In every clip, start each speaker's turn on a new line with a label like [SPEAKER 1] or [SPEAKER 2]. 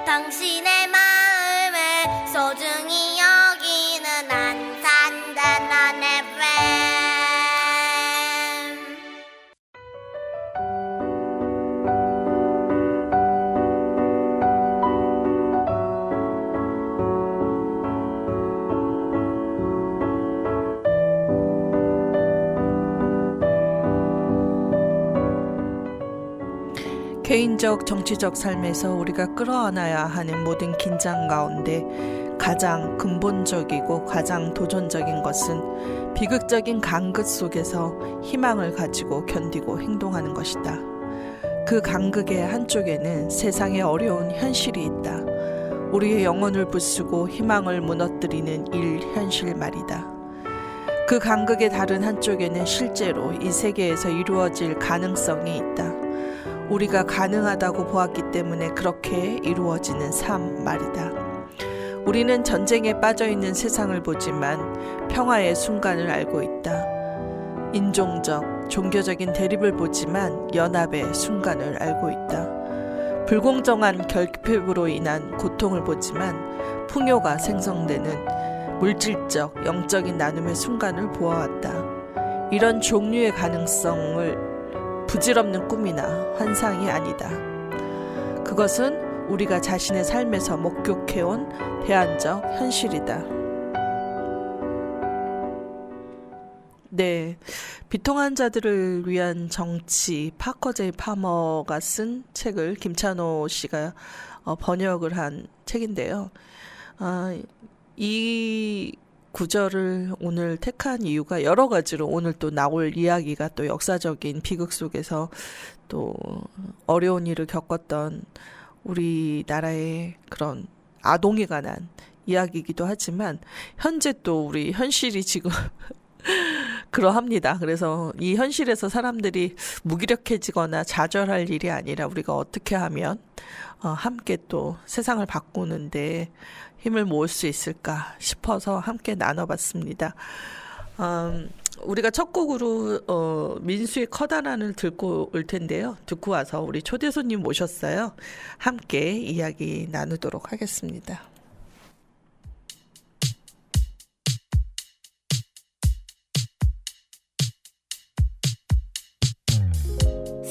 [SPEAKER 1] 당신의 마음을 소중히 여기는 안산단한 FM.
[SPEAKER 2] 개인적 정치적 삶에서 우리가 끌어안아야 하는 모든 긴장 가운데 가장 근본적이고 가장 도전적인 것은 비극적인 간극 속에서 희망을 가지고 견디고 행동하는 것이다. 그 간극의 한쪽에는 세상의 어려운 현실이 있다. 우리의 영혼을 부수고 희망을 무너뜨리는 현실 말이다. 그 간극의 다른 한쪽에는 실제로 이 세계에서 이루어질 가능성이 있다. 우리가 가능하다고 보았기 때문에 그렇게 이루어지는 삶 말이다. 우리는 전쟁에 빠져있는 세상을 보지만 평화의 순간을 알고 있다. 인종적, 종교적인 대립을 보지만 연합의 순간을 알고 있다. 불공정한 결핍으로 인한 고통을 보지만 풍요가 생성되는 물질적, 영적인 나눔의 순간을 보아왔다. 이런 종류의 가능성을 부질없는 꿈이나 환상이 아니다. 그것은 우리가 자신의 삶에서 목격해온 대안적 현실이다. 네, 비통한 자들을 위한 정치, 파커 제이 파머가 쓴 책을 김찬호 씨가 번역을 한 책인데요. 이 구절을 오늘 택한 이유가 여러 가지로 오늘 또 나올 이야기가 또 역사적인 비극 속에서 또 어려운 일을 겪었던 우리나라의 그런 아동에 관한 이야기이기도 하지만 현재 또 우리 현실이 지금 그러합니다. 그래서 이 현실에서 사람들이 무기력해지거나 좌절할 일이 아니라 우리가 어떻게 하면 함께 또 세상을 바꾸는데 힘을 모을 수 있을까 싶어서 함께 나눠봤습니다. 우리가 첫 곡으로 민수의 커다란을 듣고 올 텐데요. 듣고 와서 우리 초대 손님 모셨어요. 함께 이야기 나누도록 하겠습니다.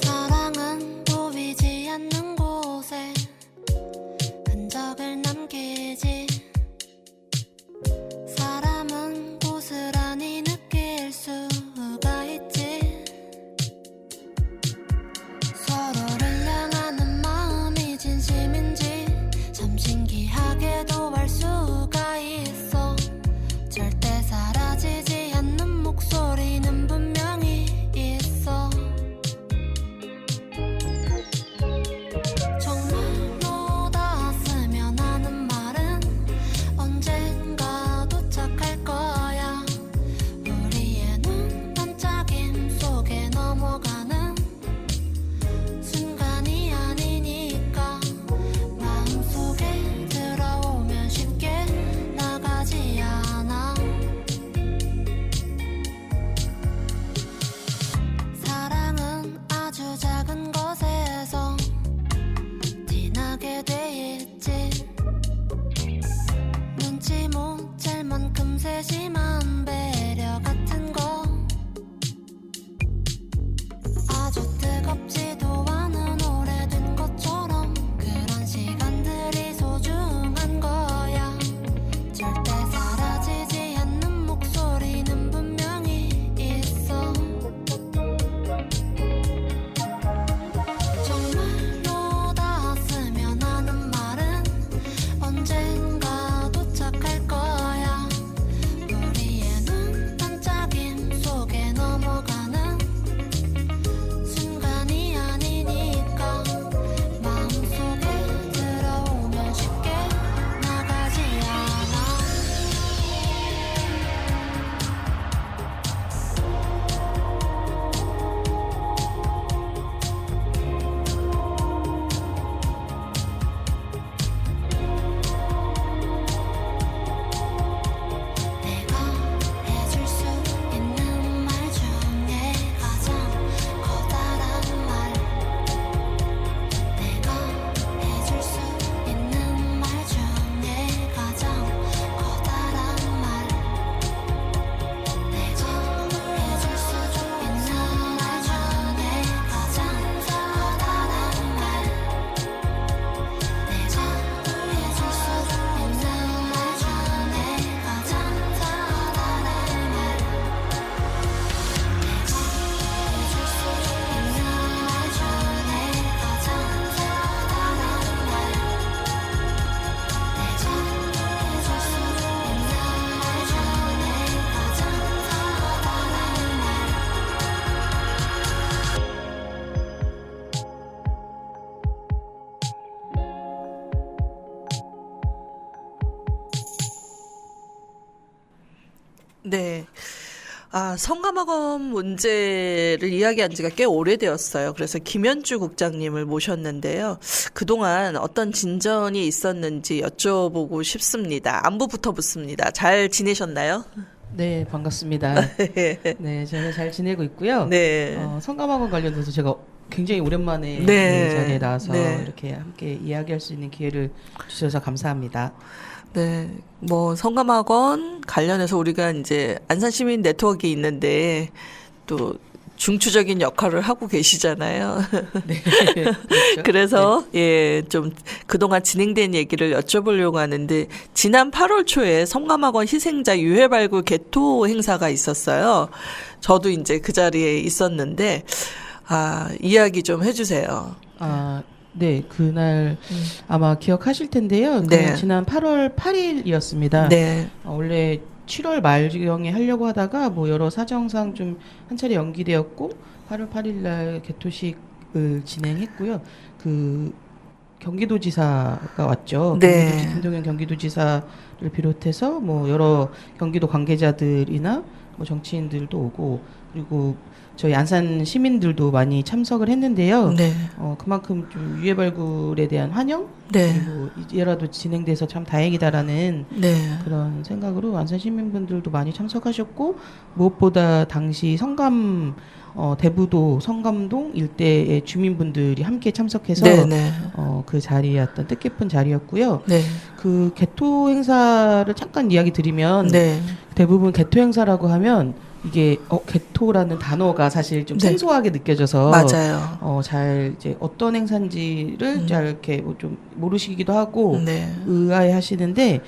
[SPEAKER 3] 사랑은 보이지 않는 곳에 흔적을 남기지. 사람은 고스란히 느낄 수가 있지. 서로를 향하는 마음이 진심인지 참 신기하게
[SPEAKER 2] 네. 성감학원 문제를 이야기한 지가 꽤 오래되었어요. 그래서 김현주 국장님을 모셨는데요. 그동안 어떤 진전이 있었는지 여쭤보고 싶습니다. 안부부터 묻습니다. 잘 지내셨나요?
[SPEAKER 4] 네, 반갑습니다. 네, 저는 잘 지내고 있고요.
[SPEAKER 2] 네.
[SPEAKER 4] 성감학원 관련해서 제가 굉장히 오랜만에
[SPEAKER 2] 네.
[SPEAKER 4] 이 자리에 나와서
[SPEAKER 2] 네.
[SPEAKER 4] 이렇게 함께 이야기할 수 있는 기회를 주셔서 감사합니다.
[SPEAKER 2] 네, 뭐 성감학원 관련해서 우리가 이제 안산시민 네트워크가 있는데 또 중추적인 역할을 하고 계시잖아요.
[SPEAKER 4] 네, 그렇죠.
[SPEAKER 2] 그래서 좀 그동안 진행된 얘기를 여쭤보려고 하는데 지난 8월 초에 성감학원 희생자 유해 발굴 개토 행사가 있었어요. 저도 이제 그 자리에 있었는데 이야기 좀 해주세요.
[SPEAKER 4] 네, 그날 아마 기억하실 텐데요.
[SPEAKER 2] 네.
[SPEAKER 4] 지난 8월 8일이었습니다.
[SPEAKER 2] 네,
[SPEAKER 4] 원래 7월 말경에 하려고 하다가 뭐 여러 사정상 좀 한 차례 연기되었고 8월 8일 날 개토식을 진행했고요. 그 경기도지사가 왔죠.
[SPEAKER 2] 네.
[SPEAKER 4] 김동연 경기도지사를 비롯해서 뭐 여러 경기도 관계자들이나 뭐 정치인들도 오고 그리고 저희 안산 시민들도 많이 참석을 했는데요.
[SPEAKER 2] 네,
[SPEAKER 4] 그만큼 좀 유해 발굴에 대한 환영
[SPEAKER 2] 네,
[SPEAKER 4] 그리고 이제라도 진행돼서 참 다행이다라는
[SPEAKER 2] 네,
[SPEAKER 4] 그런 생각으로 안산 시민분들도 많이 참석하셨고 무엇보다 당시 성감 대부도 성감동 일대의 주민분들이 함께 참석해서
[SPEAKER 2] 네, 네,
[SPEAKER 4] 그 자리였던 뜻깊은 자리였고요.
[SPEAKER 2] 네,
[SPEAKER 4] 그 개토 행사를 잠깐 이야기 드리면
[SPEAKER 2] 네,
[SPEAKER 4] 대부분 개토 행사라고 하면 이게 개토라는 단어가 사실 좀
[SPEAKER 2] 네.
[SPEAKER 4] 생소하게 느껴져서
[SPEAKER 2] 맞아요.
[SPEAKER 4] 잘 이제 어떤 행사인지를 잘 이렇게 뭐좀 모르시기도 하고
[SPEAKER 2] 네,
[SPEAKER 4] 의아해 하시는데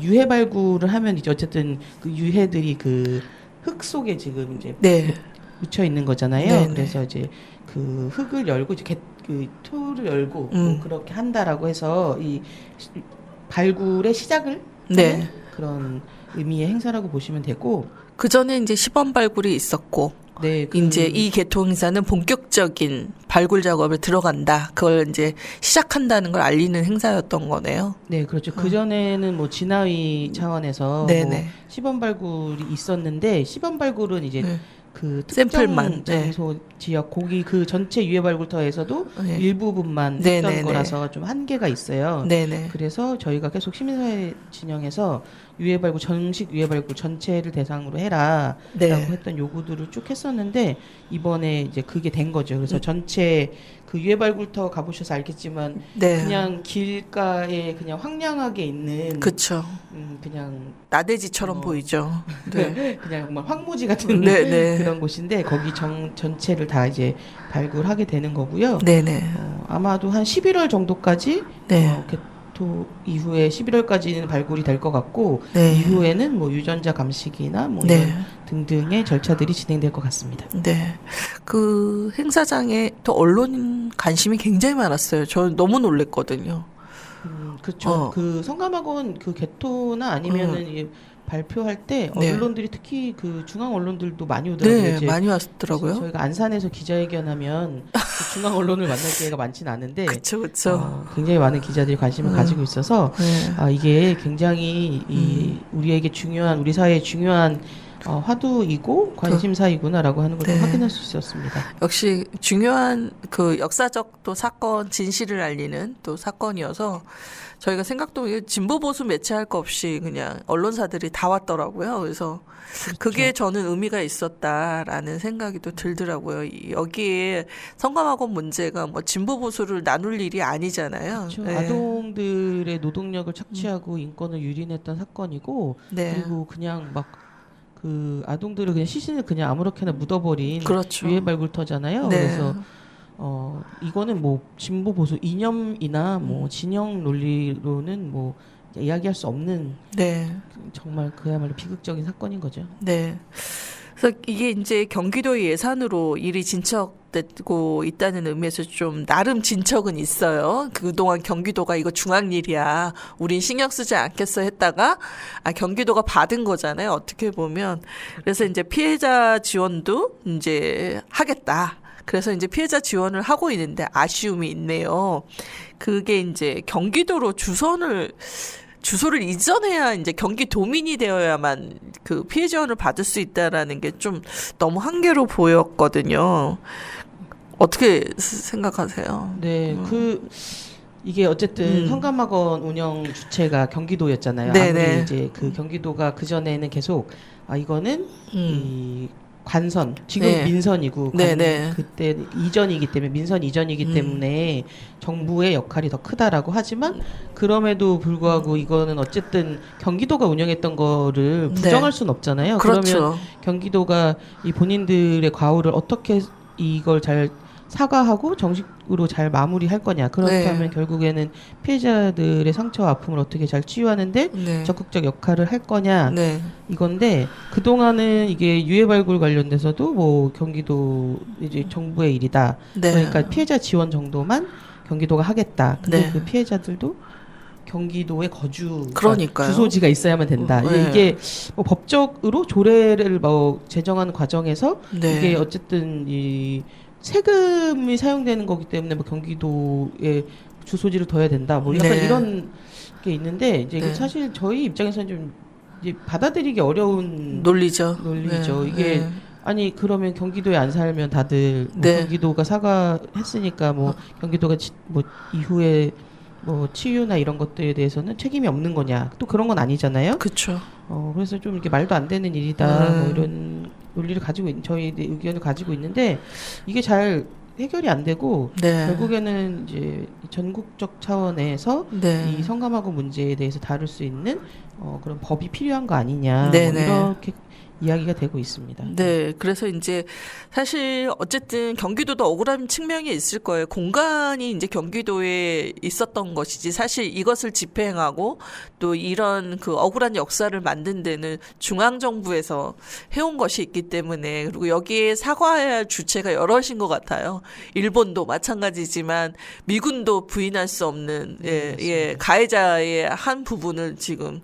[SPEAKER 4] 유해 발굴을 하면 이제 어쨌든 그 유해들이 그 흙 속에 지금 이제
[SPEAKER 2] 네,
[SPEAKER 4] 묻혀 있는 거잖아요.
[SPEAKER 2] 네네.
[SPEAKER 4] 그래서 이제 그 흙을 열고 이제 그 토를 열고 뭐 그렇게 한다라고 해서 이 발굴의 시작을
[SPEAKER 2] 네.
[SPEAKER 4] 하는 그런 의미의 행사라고 보시면 되고
[SPEAKER 2] 그 전에 이제 시범 발굴이 있었고,
[SPEAKER 4] 네,
[SPEAKER 2] 이제 이 개토 행사는 본격적인 발굴 작업에 들어간다. 그걸 이제 시작한다는 걸 알리는 행사였던 거네요.
[SPEAKER 4] 네, 그렇죠. 그 전에는 뭐 진화위 차원에서
[SPEAKER 2] 네네.
[SPEAKER 4] 뭐 시범 발굴이 있었는데 시범 발굴은 이제
[SPEAKER 2] 네.
[SPEAKER 4] 그 특정
[SPEAKER 2] 샘플만, 네.
[SPEAKER 4] 장소 지역 거기 그 전체 유해 발굴터에서도
[SPEAKER 2] 네.
[SPEAKER 4] 일부분만
[SPEAKER 2] 네,
[SPEAKER 4] 했던
[SPEAKER 2] 네, 네.
[SPEAKER 4] 거라서 좀 한계가 있어요.
[SPEAKER 2] 네네.
[SPEAKER 4] 그래서 저희가 계속 시민사회 진영에서 유해 발굴 정식 유해 발굴 전체를 대상으로 해라라고
[SPEAKER 2] 네.
[SPEAKER 4] 했던 요구들을 쭉 했었는데 이번에 이제 그게 된 거죠. 그래서 전체 그 유해 발굴터 가보셔서 알겠지만
[SPEAKER 2] 네.
[SPEAKER 4] 그냥 길가에 그냥 황량하게 있는
[SPEAKER 2] 그쵸.
[SPEAKER 4] 그냥
[SPEAKER 2] 나대지처럼 보이죠. 네.
[SPEAKER 4] 그냥 정말 황무지 같은
[SPEAKER 2] 네, 네.
[SPEAKER 4] 그런 곳인데 거기 전체를 다 이제 발굴하게 되는 거고요.
[SPEAKER 2] 네네.
[SPEAKER 4] 아마도 한 11월 정도까지
[SPEAKER 2] 네.
[SPEAKER 4] 개토 이후에 11월까지는 발굴이 될 것 같고
[SPEAKER 2] 네.
[SPEAKER 4] 이후에는 뭐 유전자 감식이나 뭐
[SPEAKER 2] 네.
[SPEAKER 4] 이런 등등의 절차들이 진행될 것 같습니다.
[SPEAKER 2] 네. 그 행사장에 또 언론 관심이 굉장히 많았어요. 저 너무 놀랬거든요.
[SPEAKER 4] 그렇죠. 그 성감학원 그 개토나 아니면은 이 발표할 때
[SPEAKER 2] 네.
[SPEAKER 4] 언론들이 특히 그 중앙 언론들도 많이 오더라고요.
[SPEAKER 2] 네,
[SPEAKER 4] 이제
[SPEAKER 2] 많이 왔더라고요.
[SPEAKER 4] 저희가 안산에서 기자회견하면 그 중앙 언론을 만날 기회가 많지는 않은데
[SPEAKER 2] 그쵸, 그쵸.
[SPEAKER 4] 굉장히 많은 기자들이 관심을 가지고 있어서
[SPEAKER 2] 네.
[SPEAKER 4] 이게 굉장히 우리에게 중요한 우리 사회에 중요한 화두이고 관심사이구나라고 하는 걸 좀
[SPEAKER 2] 네.
[SPEAKER 4] 확인할 수 있었습니다.
[SPEAKER 2] 역시 중요한 그 역사적 또 사건 진실을 알리는 또 사건이어서 저희가 생각도 진보 보수 매체할 거 없이 그냥 언론사들이 다 왔더라고요. 그래서 그게 저는 의미가 있었다라는 생각이 또 들더라고요. 여기에 성감학원 문제가 뭐 진보 보수를 나눌 일이 아니잖아요.
[SPEAKER 4] 그렇죠.
[SPEAKER 2] 네.
[SPEAKER 4] 아동들의 노동력을 착취하고 인권을 유린했던 사건이고
[SPEAKER 2] 네.
[SPEAKER 4] 그리고 그냥 막 그 아동들을 그냥 시신을 그냥 아무렇게나 묻어버린
[SPEAKER 2] 그렇죠.
[SPEAKER 4] 유해 발굴터잖아요.
[SPEAKER 2] 네.
[SPEAKER 4] 그래서 이거는 뭐 진보 보수 이념이나 뭐 진영 논리로는 뭐 이야기할 수 없는
[SPEAKER 2] 네.
[SPEAKER 4] 정말 그야말로 비극적인 사건인 거죠.
[SPEAKER 2] 네. 그래서 이게 이제 경기도 예산으로 일이 진척되고 있다는 의미에서 좀 나름 진척은 있어요. 그동안 경기도가 이거 중앙 일이야. 우린 신경 쓰지 않겠어 했다가 경기도가 받은 거잖아요. 어떻게 보면. 그래서 이제 피해자 지원도 이제 하겠다. 그래서 이제 피해자 지원을 하고 있는데 아쉬움이 있네요. 그게 이제 경기도로 주선을 주소를 이전해야 이제 경기도민이 되어야만 그 피해 지원을 받을 수 있다라는 게 좀 너무 한계로 보였거든요. 어떻게 생각하세요?
[SPEAKER 4] 네, 이게 어쨌든 성감학원 운영 주체가 경기도였잖아요.
[SPEAKER 2] 네네.
[SPEAKER 4] 아무리 이제 그 경기도가 그 전에는 계속 이거는 이 관선 지금
[SPEAKER 2] 네.
[SPEAKER 4] 민선이고
[SPEAKER 2] 네네.
[SPEAKER 4] 그때 이전이기 때문에 민선 이전이기 때문에 정부의 역할이 더 크다라고 하지만 그럼에도 불구하고 이거는 어쨌든 경기도가 운영했던 거를 부정할 수는 없잖아요.
[SPEAKER 2] 그렇죠.
[SPEAKER 4] 그러면 경기도가 이 본인들의 과오를 어떻게 이걸 잘 사과하고 정식으로 잘 마무리할 거냐. 그렇다면
[SPEAKER 2] 네.
[SPEAKER 4] 결국에는 피해자들의 상처와 아픔을 어떻게 잘 치유하는데
[SPEAKER 2] 네.
[SPEAKER 4] 적극적 역할을 할 거냐.
[SPEAKER 2] 네.
[SPEAKER 4] 이건데 그동안은 이게 유해 발굴 관련돼서도 뭐 경기도 이제 정부의 일이다.
[SPEAKER 2] 네.
[SPEAKER 4] 그러니까 피해자 지원 정도만 경기도가 하겠다. 근데
[SPEAKER 2] 네.
[SPEAKER 4] 그 피해자들도 경기도에 거주
[SPEAKER 2] 그러니까요.
[SPEAKER 4] 주소지가 있어야만 된다.
[SPEAKER 2] 네.
[SPEAKER 4] 이게 뭐 법적으로 조례를 뭐 제정하는 과정에서
[SPEAKER 2] 네.
[SPEAKER 4] 이게 어쨌든 이 세금이 사용되는 거기 때문에 뭐 경기도에 주소지를 둬야 된다. 뭐 약간
[SPEAKER 2] 네.
[SPEAKER 4] 이런 게 있는데 이제 이게
[SPEAKER 2] 네.
[SPEAKER 4] 사실 저희 입장에서는 좀 이제 받아들이기 어려운
[SPEAKER 2] 논리죠.
[SPEAKER 4] 논리죠.
[SPEAKER 2] 네.
[SPEAKER 4] 이게
[SPEAKER 2] 네.
[SPEAKER 4] 아니 그러면 경기도에 안 살면 다들 뭐
[SPEAKER 2] 네.
[SPEAKER 4] 경기도가 사과했으니까 뭐 경기도가 뭐 이후에 뭐 치유나 이런 것들에 대해서는 책임이 없는 거냐? 또 그런 건 아니잖아요.
[SPEAKER 2] 그렇죠.
[SPEAKER 4] 그래서 좀 이게 말도 안 되는 일이다. 뭐 이런 논리를 가지고 저희 의견을 가지고 있는데 이게 잘 해결이 안 되고
[SPEAKER 2] 네.
[SPEAKER 4] 결국에는 이제 전국적 차원에서
[SPEAKER 2] 네.
[SPEAKER 4] 이 성감하고 문제에 대해서 다룰 수 있는 그런 법이 필요한 거 아니냐.
[SPEAKER 2] 네네.
[SPEAKER 4] 뭐 이렇게 이야기가 되고 있습니다.
[SPEAKER 2] 네, 그래서 이제 사실 어쨌든 경기도도 억울한 측면이 있을 거예요. 공간이 이제 경기도에 있었던 것이지 사실 이것을 집행하고 또 이런 그 억울한 역사를 만든 데는 중앙정부에서 해온 것이 있기 때문에 그리고 여기에 사과해야 할 주체가 여럿인 것 같아요. 일본도 마찬가지지만 미군도 부인할 수 없는 가해자의 한 부분을 지금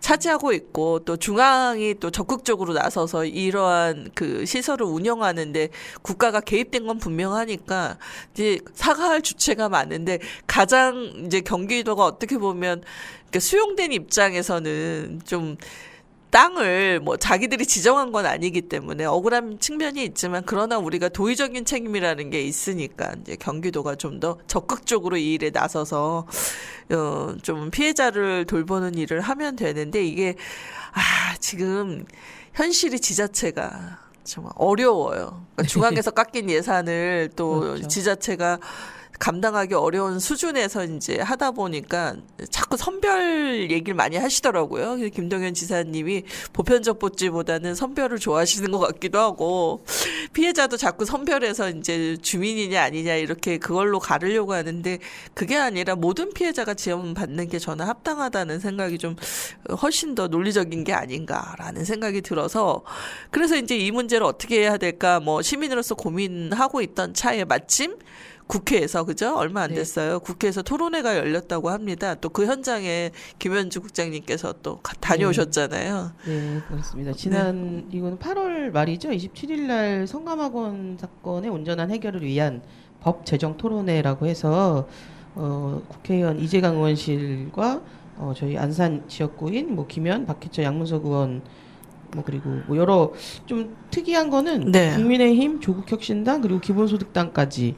[SPEAKER 2] 차지하고 있고 또 중앙이 또 적극적으로 나서서 이러한 그 시설을 운영하는데 국가가 개입된 건 분명하니까 이제 사과할 주체가 많은데 가장 이제 경기도가 어떻게 보면 수용된 입장에서는 좀 땅을 뭐 자기들이 지정한 건 아니기 때문에 억울한 측면이 있지만 그러나 우리가 도의적인 책임이라는 게 있으니까 이제 경기도가 좀 더 적극적으로 이 일에 나서서 좀 피해자를 돌보는 일을 하면 되는데 이게 지금 현실이 지자체가 정말 어려워요. 그러니까 중앙에서 깎인 예산을 또
[SPEAKER 4] 그렇죠.
[SPEAKER 2] 지자체가 감당하기 어려운 수준에서 이제 하다 보니까 자꾸 선별 얘기를 많이 하시더라고요. 김동연 지사님이 보편적 복지보다는 선별을 좋아하시는 것 같기도 하고 피해자도 자꾸 선별해서 이제 주민이냐 아니냐 이렇게 그걸로 가르려고 하는데 그게 아니라 모든 피해자가 지원받는 게 저는 합당하다는 생각이 좀 훨씬 더 논리적인 게 아닌가라는 생각이 들어서 그래서 이제 이 문제를 어떻게 해야 될까 뭐 시민으로서 고민하고 있던 차에 마침 국회에서 그죠? 얼마 안 됐어요. 국회에서 토론회가 열렸다고 합니다. 또 그 현장에 김현주 국장님께서 또 다녀오셨잖아요.
[SPEAKER 4] 네, 그렇습니다. 이거는 8월 말이죠. 27일 날 성감학원 사건의 온전한 해결을 위한 법 제정 토론회라고 해서 국회의원 이재강 의원실과 저희 안산 지역구인 뭐 김현, 박희철, 양문석 의원 뭐 그리고 뭐 여러 좀 특이한 거는
[SPEAKER 2] 네.
[SPEAKER 4] 국민의힘, 조국혁신당 그리고 기본소득당까지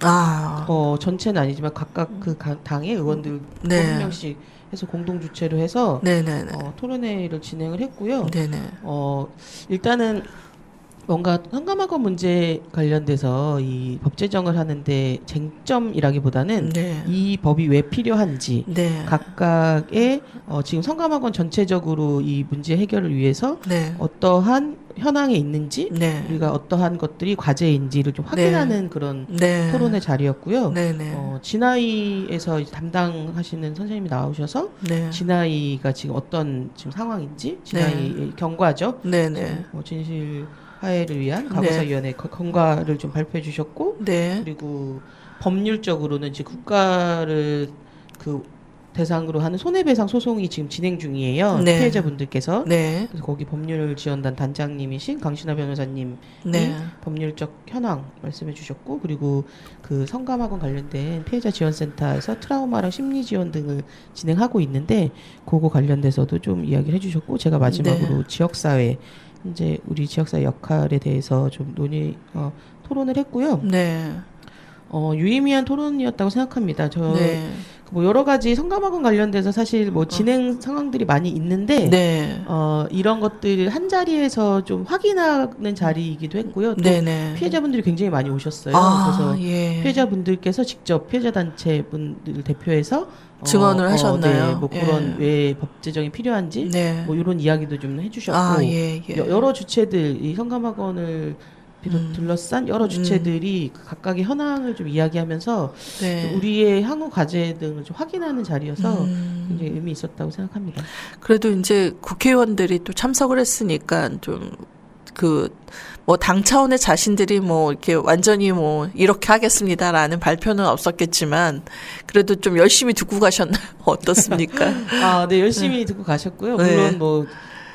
[SPEAKER 4] 전체는 아니지만 각각 그 당의 의원들
[SPEAKER 2] 네.
[SPEAKER 4] 한 명씩 해서 공동 주최로 해서
[SPEAKER 2] 네네네.
[SPEAKER 4] 토론회를 진행을 했고요.
[SPEAKER 2] 네네.
[SPEAKER 4] 일단은 뭔가 성감학원 문제 관련돼서 이 법 제정을 하는데 쟁점이라기보다는
[SPEAKER 2] 네.
[SPEAKER 4] 이 법이 왜 필요한지
[SPEAKER 2] 네.
[SPEAKER 4] 각각의 지금 성감학원 전체적으로 이 문제 해결을 위해서
[SPEAKER 2] 네.
[SPEAKER 4] 어떠한 현황에 있는지
[SPEAKER 2] 네.
[SPEAKER 4] 우리가 어떠한 것들이 과제인지를 좀 확인하는 그런
[SPEAKER 2] 네.
[SPEAKER 4] 토론의 자리였고요.
[SPEAKER 2] 네네.
[SPEAKER 4] 진아이에서 이제 담당하시는 선생님이 나오셔서
[SPEAKER 2] 네.
[SPEAKER 4] 진아이가 지금 어떤 지금 상황인지 진아이 경과죠.
[SPEAKER 2] 네네.
[SPEAKER 4] 진실 화해를 위한 과거사위원회 경과를 좀 발표해 주셨고
[SPEAKER 2] 네.
[SPEAKER 4] 그리고 법률적으로는 이제 국가를 그 대상으로 하는 손해배상 소송이 지금 진행 중이에요.
[SPEAKER 2] 네.
[SPEAKER 4] 피해자분들께서.
[SPEAKER 2] 네.
[SPEAKER 4] 그래서 거기 법률지원단 단장님이신 강신하 변호사님이
[SPEAKER 2] 네.
[SPEAKER 4] 법률적 현황 말씀해 주셨고, 그리고 그 성감학원 관련된 피해자 지원센터에서 트라우마랑 심리 지원 등을 진행하고 있는데 그거 관련돼서도 좀 이야기를 해주셨고, 제가 마지막으로
[SPEAKER 2] 네.
[SPEAKER 4] 지역사회, 이제 우리 지역사회 역할에 대해서 좀 토론을 했고요.
[SPEAKER 2] 네.
[SPEAKER 4] 유의미한 토론이었다고 생각합니다.
[SPEAKER 2] 네.
[SPEAKER 4] 뭐 여러 가지 성감학원 관련돼서 사실 뭐 진행 상황들이 많이 있는데
[SPEAKER 2] 네.
[SPEAKER 4] 이런 것들 한 자리에서 좀 확인하는 자리이기도 했고요. 또
[SPEAKER 2] 네네.
[SPEAKER 4] 피해자분들이 굉장히 많이 오셨어요. 그래서
[SPEAKER 2] 예.
[SPEAKER 4] 피해자분들께서 직접 피해자 단체 분들을 대표해서
[SPEAKER 2] 증언을 하셨나요?
[SPEAKER 4] 네, 뭐 그런
[SPEAKER 2] 예.
[SPEAKER 4] 왜 법 제정이 필요한지
[SPEAKER 2] 네.
[SPEAKER 4] 뭐 이런 이야기도 좀 해주셨고,
[SPEAKER 2] 예.
[SPEAKER 4] 여러 주체들 이 성감학원을 둘러싼 여러 주체들이 그 각각의 현황을 좀 이야기하면서
[SPEAKER 2] 네.
[SPEAKER 4] 우리의 향후 과제 등을 좀 확인하는 자리여서 굉장히 의미 있었다고 생각합니다.
[SPEAKER 2] 그래도 이제 국회의원들이 또 참석을 했으니까 좀 뭐 당 차원의 자신들이 뭐 이렇게 완전히 뭐 이렇게 하겠습니다라는 발표는 없었겠지만 그래도 좀 열심히 듣고 가셨나요? 어떻습니까?
[SPEAKER 4] 네, 열심히 듣고 가셨고요.
[SPEAKER 2] 네.
[SPEAKER 4] 물론 뭐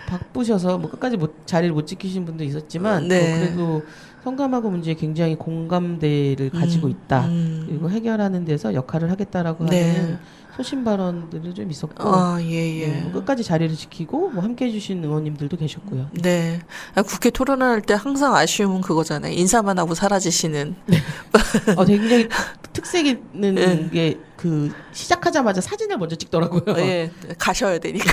[SPEAKER 4] 바쁘셔서 뭐 끝까지 자리를 못 지키신 분도 있었지만
[SPEAKER 2] 네.
[SPEAKER 4] 그래도 성감하고 문제에 굉장히 공감대를 가지고 있다. 그리고 해결하는 데서 역할을 하겠다라고
[SPEAKER 2] 네.
[SPEAKER 4] 하는 소신 발언들도 좀 있었고,
[SPEAKER 2] 예.
[SPEAKER 4] 뭐 끝까지 자리를 지키고 뭐 함께 해주신 의원님들도 계셨고요.
[SPEAKER 2] 네. 국회 토론할 때 항상 아쉬움은 그거잖아요. 인사만 하고 사라지시는.
[SPEAKER 4] 굉장히 특색 있는 게 그 시작하자마자 사진을 먼저 찍더라고요.
[SPEAKER 2] 예, 가셔야 되니까.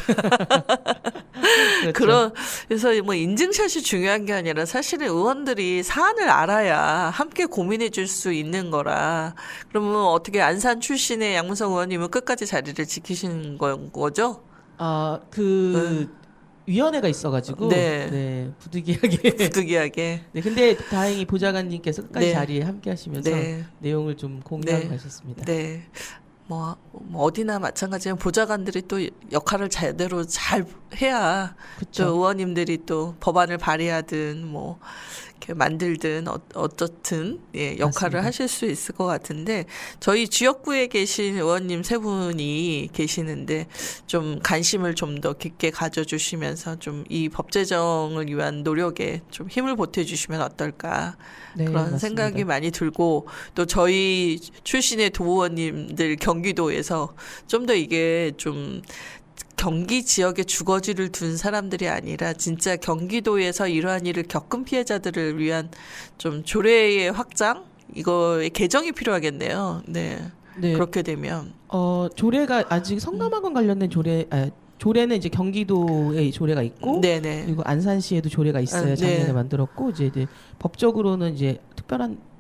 [SPEAKER 4] 그렇죠.
[SPEAKER 2] 그래서 뭐 인증샷이 중요한 게 아니라 사실은 의원들이 사안을 알아야 함께 고민해 줄 수 있는 거라. 그러면 어떻게 안산 출신의 양문석 의원님은 끝까지 자리를 지키신 거죠?
[SPEAKER 4] 위원회가 있어가지고
[SPEAKER 2] 네.
[SPEAKER 4] 부득이하게.
[SPEAKER 2] 부득이하게.
[SPEAKER 4] 네, 근데 다행히 보좌관님께서 끝까지
[SPEAKER 2] 네.
[SPEAKER 4] 자리에 함께하시면서
[SPEAKER 2] 네.
[SPEAKER 4] 내용을 좀 공유하고
[SPEAKER 2] 네.
[SPEAKER 4] 가셨습니다.
[SPEAKER 2] 네. 뭐 어디나 마찬가지로 보좌관들이 또 역할을 제대로 잘 해야
[SPEAKER 4] 그쵸.
[SPEAKER 2] 또 의원님들이 또 법안을 발의하든 뭐 이렇게 만들든 어떻든 역할을
[SPEAKER 4] 맞습니다.
[SPEAKER 2] 하실 수 있을 것 같은데 저희 지역구에 계신 의원님 세 분이 계시는데 좀 관심을 좀 더 깊게 가져주시면서 좀 이 법 제정을 위한 노력에 좀 힘을 보태주시면 어떨까
[SPEAKER 4] 네,
[SPEAKER 2] 그런
[SPEAKER 4] 맞습니다.
[SPEAKER 2] 생각이 많이 들고 또 저희 출신의 도의원님들 경기도에서 좀 더 이게 좀 경기 지역에 주거지를 둔 사람들이 아니라 진짜 경기도에서 이러한 일을 겪은 피해자들을 위한 좀 조례의 확장 이거의 개정이 필요하겠네요. 네.
[SPEAKER 4] 네.
[SPEAKER 2] 그렇게 되면
[SPEAKER 4] 조례가 아직 성감학원 관련된 조례는 이제 경기도에 조례가 있고,
[SPEAKER 2] 네네.
[SPEAKER 4] 그리고 안산시에도 조례가 있어요.
[SPEAKER 2] 네.
[SPEAKER 4] 작년에 만들었고, 이제 법적으로는 이제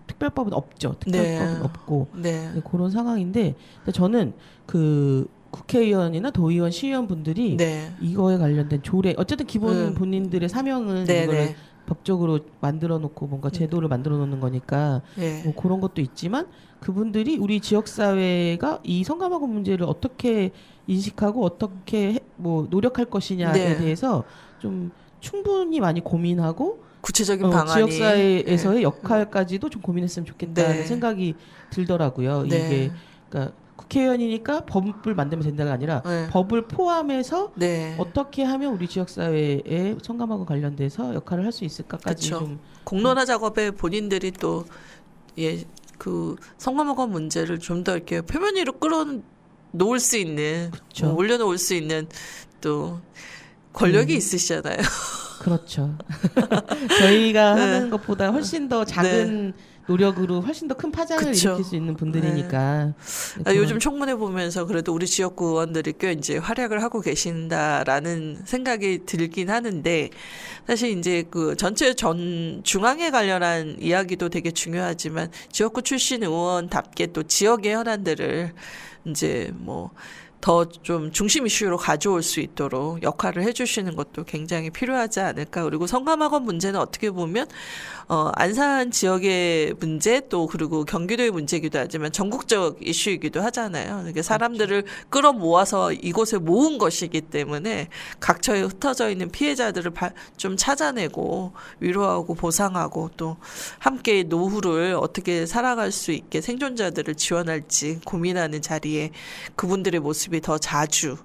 [SPEAKER 4] 특별법은 없죠. 특별법은
[SPEAKER 2] 네.
[SPEAKER 4] 없고,
[SPEAKER 2] 네.
[SPEAKER 4] 그런 상황인데, 근데 저는 그 국회의원이나 도의원, 시의원 분들이
[SPEAKER 2] 네.
[SPEAKER 4] 이거에 관련된 조례, 어쨌든 기본 본인들의 사명은
[SPEAKER 2] 네네.
[SPEAKER 4] 이거를 법적으로 만들어 놓고 뭔가 제도를 만들어 놓는 거니까
[SPEAKER 2] 네.
[SPEAKER 4] 뭐 그런 것도 있지만 그분들이 우리 지역 사회가 이 성감학원 문제를 어떻게 인식하고 어떻게 뭐 노력할 것이냐에
[SPEAKER 2] 네.
[SPEAKER 4] 대해서 좀 충분히 많이 고민하고
[SPEAKER 2] 구체적인 방안이
[SPEAKER 4] 지역 사회에서의 역할까지도 좀 고민했으면 좋겠다는
[SPEAKER 2] 네.
[SPEAKER 4] 생각이 들더라고요.
[SPEAKER 2] 네.
[SPEAKER 4] 이게 그러니까 국회의원이니까 법을 만들면 된다가 아니라
[SPEAKER 2] 네.
[SPEAKER 4] 법을 포함해서
[SPEAKER 2] 네.
[SPEAKER 4] 어떻게 하면 우리 지역 사회에 성감하고 관련돼서 역할을 할 수 있을까까지
[SPEAKER 2] 그쵸.
[SPEAKER 4] 좀
[SPEAKER 2] 공론화 작업에 본인들이 또 그 성감학원 문제를 좀 더 이렇게 표면 위로 끌어놓을 수 있는
[SPEAKER 4] 그쵸.
[SPEAKER 2] 올려놓을 수 있는 또 권력이
[SPEAKER 4] 음.
[SPEAKER 2] 있으시잖아요.
[SPEAKER 4] 그렇죠. 저희가
[SPEAKER 2] 네.
[SPEAKER 4] 하는 것보다 훨씬 더 작은 노력으로 훨씬 더 큰 파장을
[SPEAKER 2] 그쵸.
[SPEAKER 4] 일으킬 수 있는 분들이니까.
[SPEAKER 2] 요즘 청문회 보면서 그래도 우리 지역구 의원들이 꽤 이제 활약을 하고 계신다라는 생각이 들긴 하는데 사실 이제 그 전체 중앙에 관련한 이야기도 되게 중요하지만 지역구 출신 의원답게 또 지역의 현안들을 이제 뭐 더 좀 중심 이슈로 가져올 수 있도록 역할을 해주시는 것도 굉장히 필요하지 않을까. 그리고 성감학원 문제는 어떻게 보면 안산 지역의 문제 또 그리고 경기도의 문제이기도 하지만 전국적 이슈이기도 하잖아요. 그러니까 사람들을 끌어모아서 이곳에 모은 것이기 때문에 각처에 흩어져 있는 피해자들을 좀 찾아내고 위로하고 보상하고 또 함께 노후를 어떻게 살아갈 수 있게 생존자들을 지원할지 고민하는 자리에 그분들의 모습이 모습이 더 자주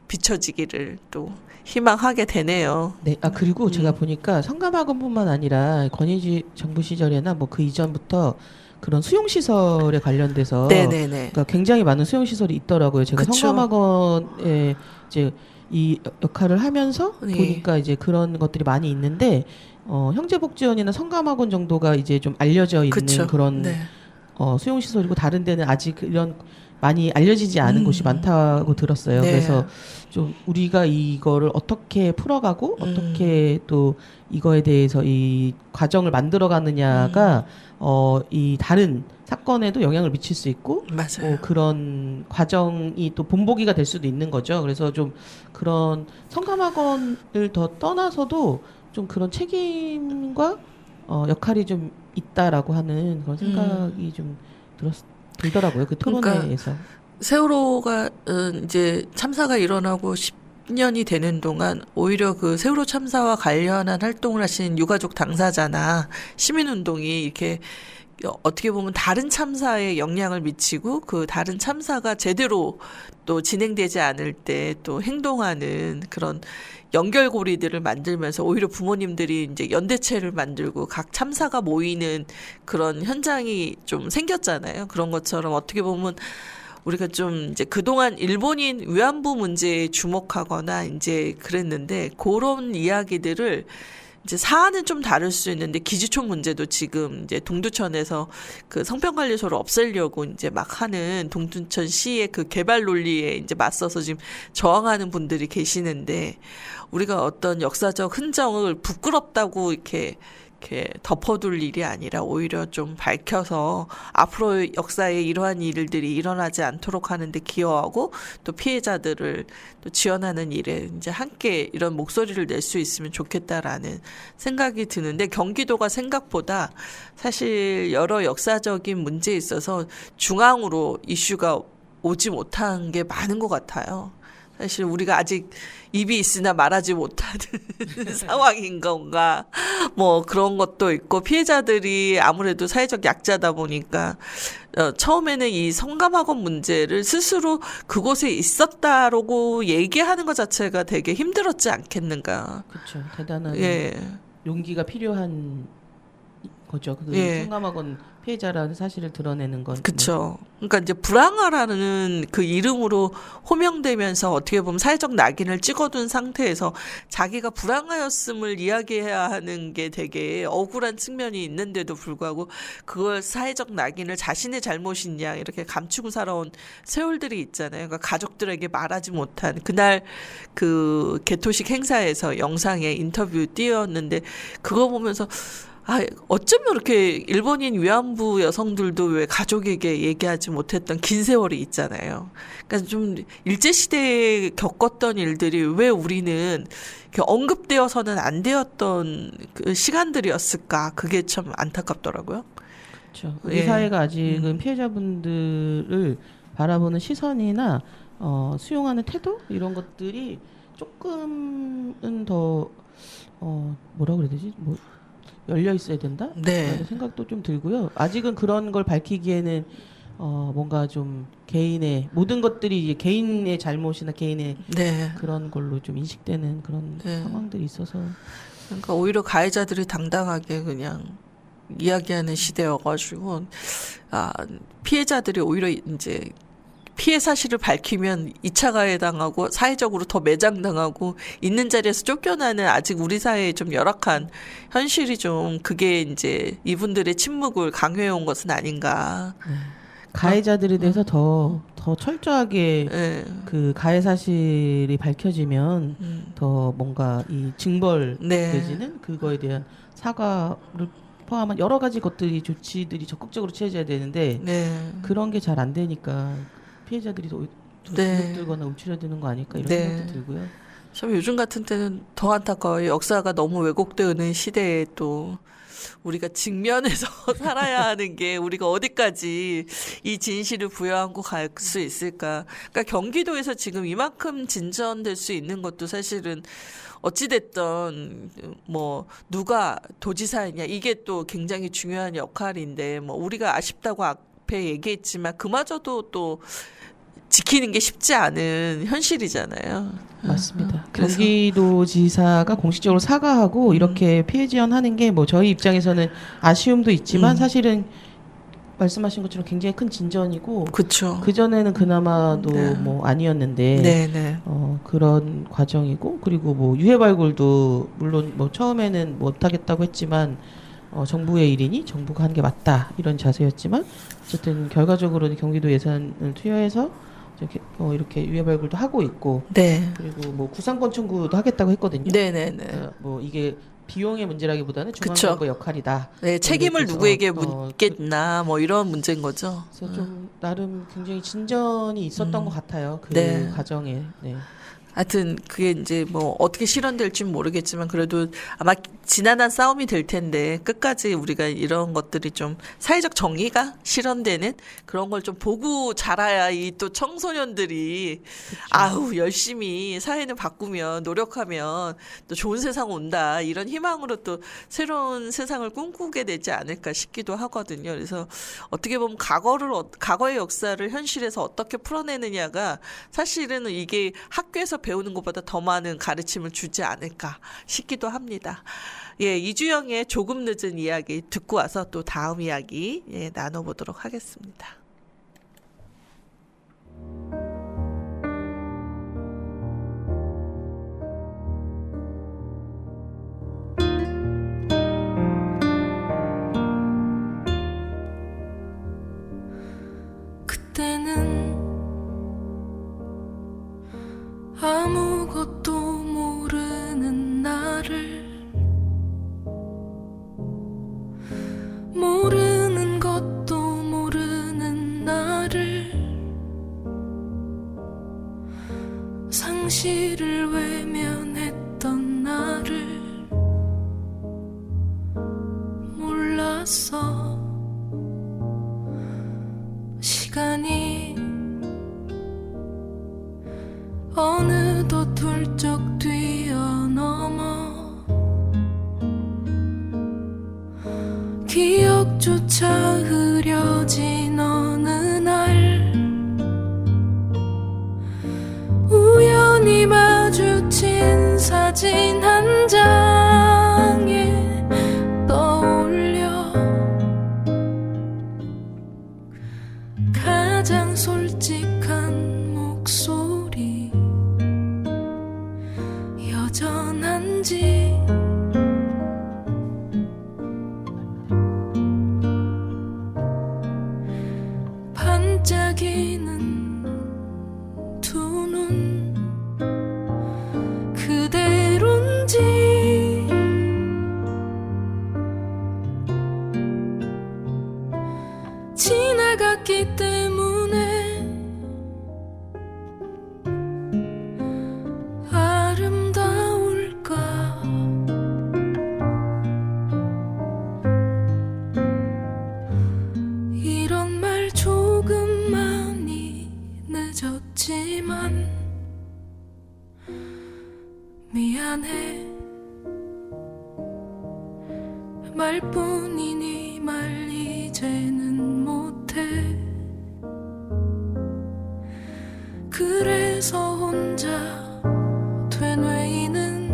[SPEAKER 2] 비춰지기를 또 희망하게 되네요.
[SPEAKER 4] 네, 그리고 제가 보니까 성감학원뿐만 아니라 권위지 정부 시절에나 뭐 그 이전부터 그런 수용시설에 관련돼서
[SPEAKER 2] 네네네.
[SPEAKER 4] 그러니까 굉장히 많은 수용시설이 있더라고요. 제가
[SPEAKER 2] 그쵸.
[SPEAKER 4] 성감학원에 이제 이 역할을 하면서
[SPEAKER 2] 네.
[SPEAKER 4] 보니까 이제 그런 것들이 많이 있는데 형제복지원이나 성감학원 정도가 이제 좀 알려져 있는
[SPEAKER 2] 그쵸.
[SPEAKER 4] 그런
[SPEAKER 2] 네.
[SPEAKER 4] 수용시설이고 다른 데는 아직 이런 많이 알려지지 않은 곳이 많다고 들었어요.
[SPEAKER 2] 네.
[SPEAKER 4] 그래서 좀 우리가 이거를 어떻게 풀어가고 어떻게 또 이거에 대해서 이 과정을 만들어가느냐가 이 다른 사건에도 영향을 미칠 수 있고
[SPEAKER 2] 맞아요.
[SPEAKER 4] 그런 과정이 또 본보기가 될 수도 있는 거죠. 그래서 좀 그런 성감학원을 더 떠나서도 좀 그런 책임과 역할이 좀 있다라고 하는 그런 생각이 좀 들더라고요. 그 토론회에서.
[SPEAKER 2] 세월호가 이제 참사가 일어나고 10년이 되는 동안 오히려 그 세월호 참사와 관련한 활동을 하신 유가족 당사자나 시민운동이 이렇게 어떻게 보면 다른 참사에 영향을 미치고 그 다른 참사가 제대로 또 진행되지 않을 때 또 행동하는 그런 연결고리들을 만들면서 오히려 부모님들이 이제 연대체를 만들고 각 참사가 모이는 그런 현장이 좀 생겼잖아요. 그런 것처럼 어떻게 보면 우리가 좀 이제 그동안 일본인 위안부 문제에 주목하거나 이제 그랬는데 그런 이야기들을 이제 사안은 좀 다를 수 있는데 기지총 문제도 지금 이제 동두천에서 그 성평관리소를 없애려고 이제 막 하는 동두천시의 그 개발 논리에 이제 맞서서 지금 저항하는 분들이 계시는데 우리가 어떤 역사적 흔적을 부끄럽다고 이렇게 덮어둘 일이 아니라 오히려 좀 밝혀서 앞으로 역사에 이러한 일들이 일어나지 않도록 하는데 기여하고 또 피해자들을 또 지원하는 일에 이제 함께 이런 목소리를 낼 수 있으면 좋겠다라는 생각이 드는데 경기도가 생각보다 사실 여러 역사적인 문제에 있어서 중앙으로 이슈가 오지 못한 게 많은 것 같아요. 사실 우리가 아직 입이 있으나 말하지 못하는 상황인 건가 뭐 그런 것도 있고 피해자들이 아무래도 사회적 약자다 보니까 처음에는 이 성감학원 문제를 스스로 그곳에 있었다라고 얘기하는 것 자체가 되게 힘들었지 않겠는가.
[SPEAKER 4] 그렇죠. 대단한
[SPEAKER 2] 예.
[SPEAKER 4] 용기가 필요한 거죠. 그
[SPEAKER 2] 예.
[SPEAKER 4] 성감학원 피해자라는 사실을 드러내는 건.
[SPEAKER 2] 그렇죠. 그러니까 이제 불황아라는 그 이름으로 호명되면서 어떻게 보면 사회적 낙인을 찍어둔 상태에서 자기가 불황아였음을 이야기해야 하는 게 되게 억울한 측면이 있는데도 불구하고 그걸 사회적 낙인을 자신의 잘못이냐 이렇게 감추고 살아온 세월들이 있잖아요. 그러니까 가족들에게 말하지 못한 그날 그 개토식 행사에서 영상에 인터뷰 띄웠는데 그거 보면서 어쩌면 이렇게 일본인 위안부 여성들도 왜 가족에게 얘기하지 못했던 긴 세월이 있잖아요. 그러니까 좀 일제시대에 겪었던 일들이 왜 우리는 이렇게 언급되어서는 안 되었던 그 시간들이었을까. 그게 참 안타깝더라고요.
[SPEAKER 4] 그렇죠. 우리 사회가 아직은 피해자분들을 바라보는 시선이나 수용하는 태도 이런 것들이 조금은 더 뭐라 그래야 되지? 뭐 열려 있어야 된다?
[SPEAKER 2] 네.
[SPEAKER 4] 라는 생각도 좀 들고요. 아직은 그런 걸 밝히기에는 뭔가 좀 개인의 모든 것들이 이제 개인의 잘못이나 개인의 그런 걸로 좀 인식되는 그런 상황들이 있어서
[SPEAKER 2] 그러니까 오히려 가해자들이 당당하게 그냥 이야기하는 시대여가지고 피해자들이 오히려 이제 피해 사실을 밝히면 2차 가해 당하고 사회적으로 더 매장당하고 있는 자리에서 쫓겨나는 아직 우리 사회의 좀 열악한 현실이 좀 그게 이제 이분들의 침묵을 강요해온 것은 아닌가.
[SPEAKER 4] 가해자들에 대해서 더 철저하게 그 가해 사실이 밝혀지면 더 뭔가 이 징벌 내지는 그거에 대한 사과를 포함한 여러 가지 것들이 조치들이 적극적으로 취해져야 되는데 그런 게 잘 안 되니까 피해자들이 더 들거나 움츠려드는 거 아닐까 이런 생각도 들고요.
[SPEAKER 2] 참 요즘 같은 때는 더 안타까워요. 역사가 너무 왜곡되는 시대에 또 우리가 직면해서 살아야 하는 게 우리가 어디까지 이 진실을 부여하고 갈 수 있을까. 그러니까 경기도에서 지금 이만큼 진전될 수 있는 것도 사실은 어찌됐든 뭐 누가 도지사였냐 이게 또 굉장히 중요한 역할인데 뭐 우리가 아쉽다고 앞에 얘기했지만 그마저도 또 지키는 게 쉽지 않은 현실이잖아요.
[SPEAKER 4] 맞습니다.
[SPEAKER 2] 그래서-
[SPEAKER 4] 경기도지사가 공식적으로 사과하고 이렇게 피해 지원하는 게 뭐 저희 입장에서는 아쉬움도 있지만 사실은 말씀하신 것처럼 굉장히 큰 진전이고
[SPEAKER 2] 그렇죠.
[SPEAKER 4] 그 전에는 그나마도
[SPEAKER 2] 네.
[SPEAKER 4] 뭐 아니었는데
[SPEAKER 2] 네네.
[SPEAKER 4] 그런 과정이고 그리고 뭐 유해 발굴도 물론 뭐 처음에는 못하겠다고 했지만 정부의 일이니 정부가 하는 게 맞다 이런 자세였지만 어쨌든 결과적으로는 경기도 예산을 투여해서 이렇게 유해 발굴도 하고 있고
[SPEAKER 2] 네.
[SPEAKER 4] 그리고 뭐 구상권 청구도 하겠다고 했거든요.
[SPEAKER 2] 네네네.
[SPEAKER 4] 뭐 이게 비용의 문제라기보다는
[SPEAKER 2] 그쵸.
[SPEAKER 4] 중앙정부 역할이다.
[SPEAKER 2] 네, 책임을
[SPEAKER 4] 그래서,
[SPEAKER 2] 누구에게 묻겠나 뭐 이런 문제인 거죠.
[SPEAKER 4] 그래서 좀 나름 굉장히 진전이 있었던 것 같아요. 그
[SPEAKER 2] 네.
[SPEAKER 4] 과정에. 네.
[SPEAKER 2] 하여튼 그게 이제 뭐 어떻게 실현될지는 모르겠지만 그래도 아마 지난한 싸움이 될 텐데 끝까지 우리가 이런 것들이 좀 사회적 정의가 실현되는 그런 걸 좀 보고 자라야 이 또 청소년들이 아우 열심히 사회를 바꾸면 노력하면 또 좋은 세상 온다 이런 희망으로 또 새로운 세상을 꿈꾸게 되지 않을까 싶기도 하거든요. 그래서 어떻게 보면 과거의 역사를 현실에서 어떻게 풀어내느냐가 사실은 이게 학교에서 배우는 것보다 더 많은 가르침을 주지 않을까 싶기도 합니다. 예, 이주영의 조금 늦은 이야기 듣고 와서 또 다음 이야기 나눠보도록 하겠습니다.
[SPEAKER 3] 그때는 아무것도 모르는 나를 모르는 것도 모르는 나를 상실을 외면했던 나를 몰랐어. 시간이 어느덧 훌쩍 뛰어넘어 기억조차 흐려진 어느 날 우연히 마주친 사진 한 장에 떠올려 가장 솔직한 목소리 여전한지 반짝이는 두 눈 그대로인지 지나갔기 때문에 아름다울까. 이런 말 조금 많이 늦었지만 미안해. 말뿐이니 말 이제는 못해. 그래서 혼자 되뇌이는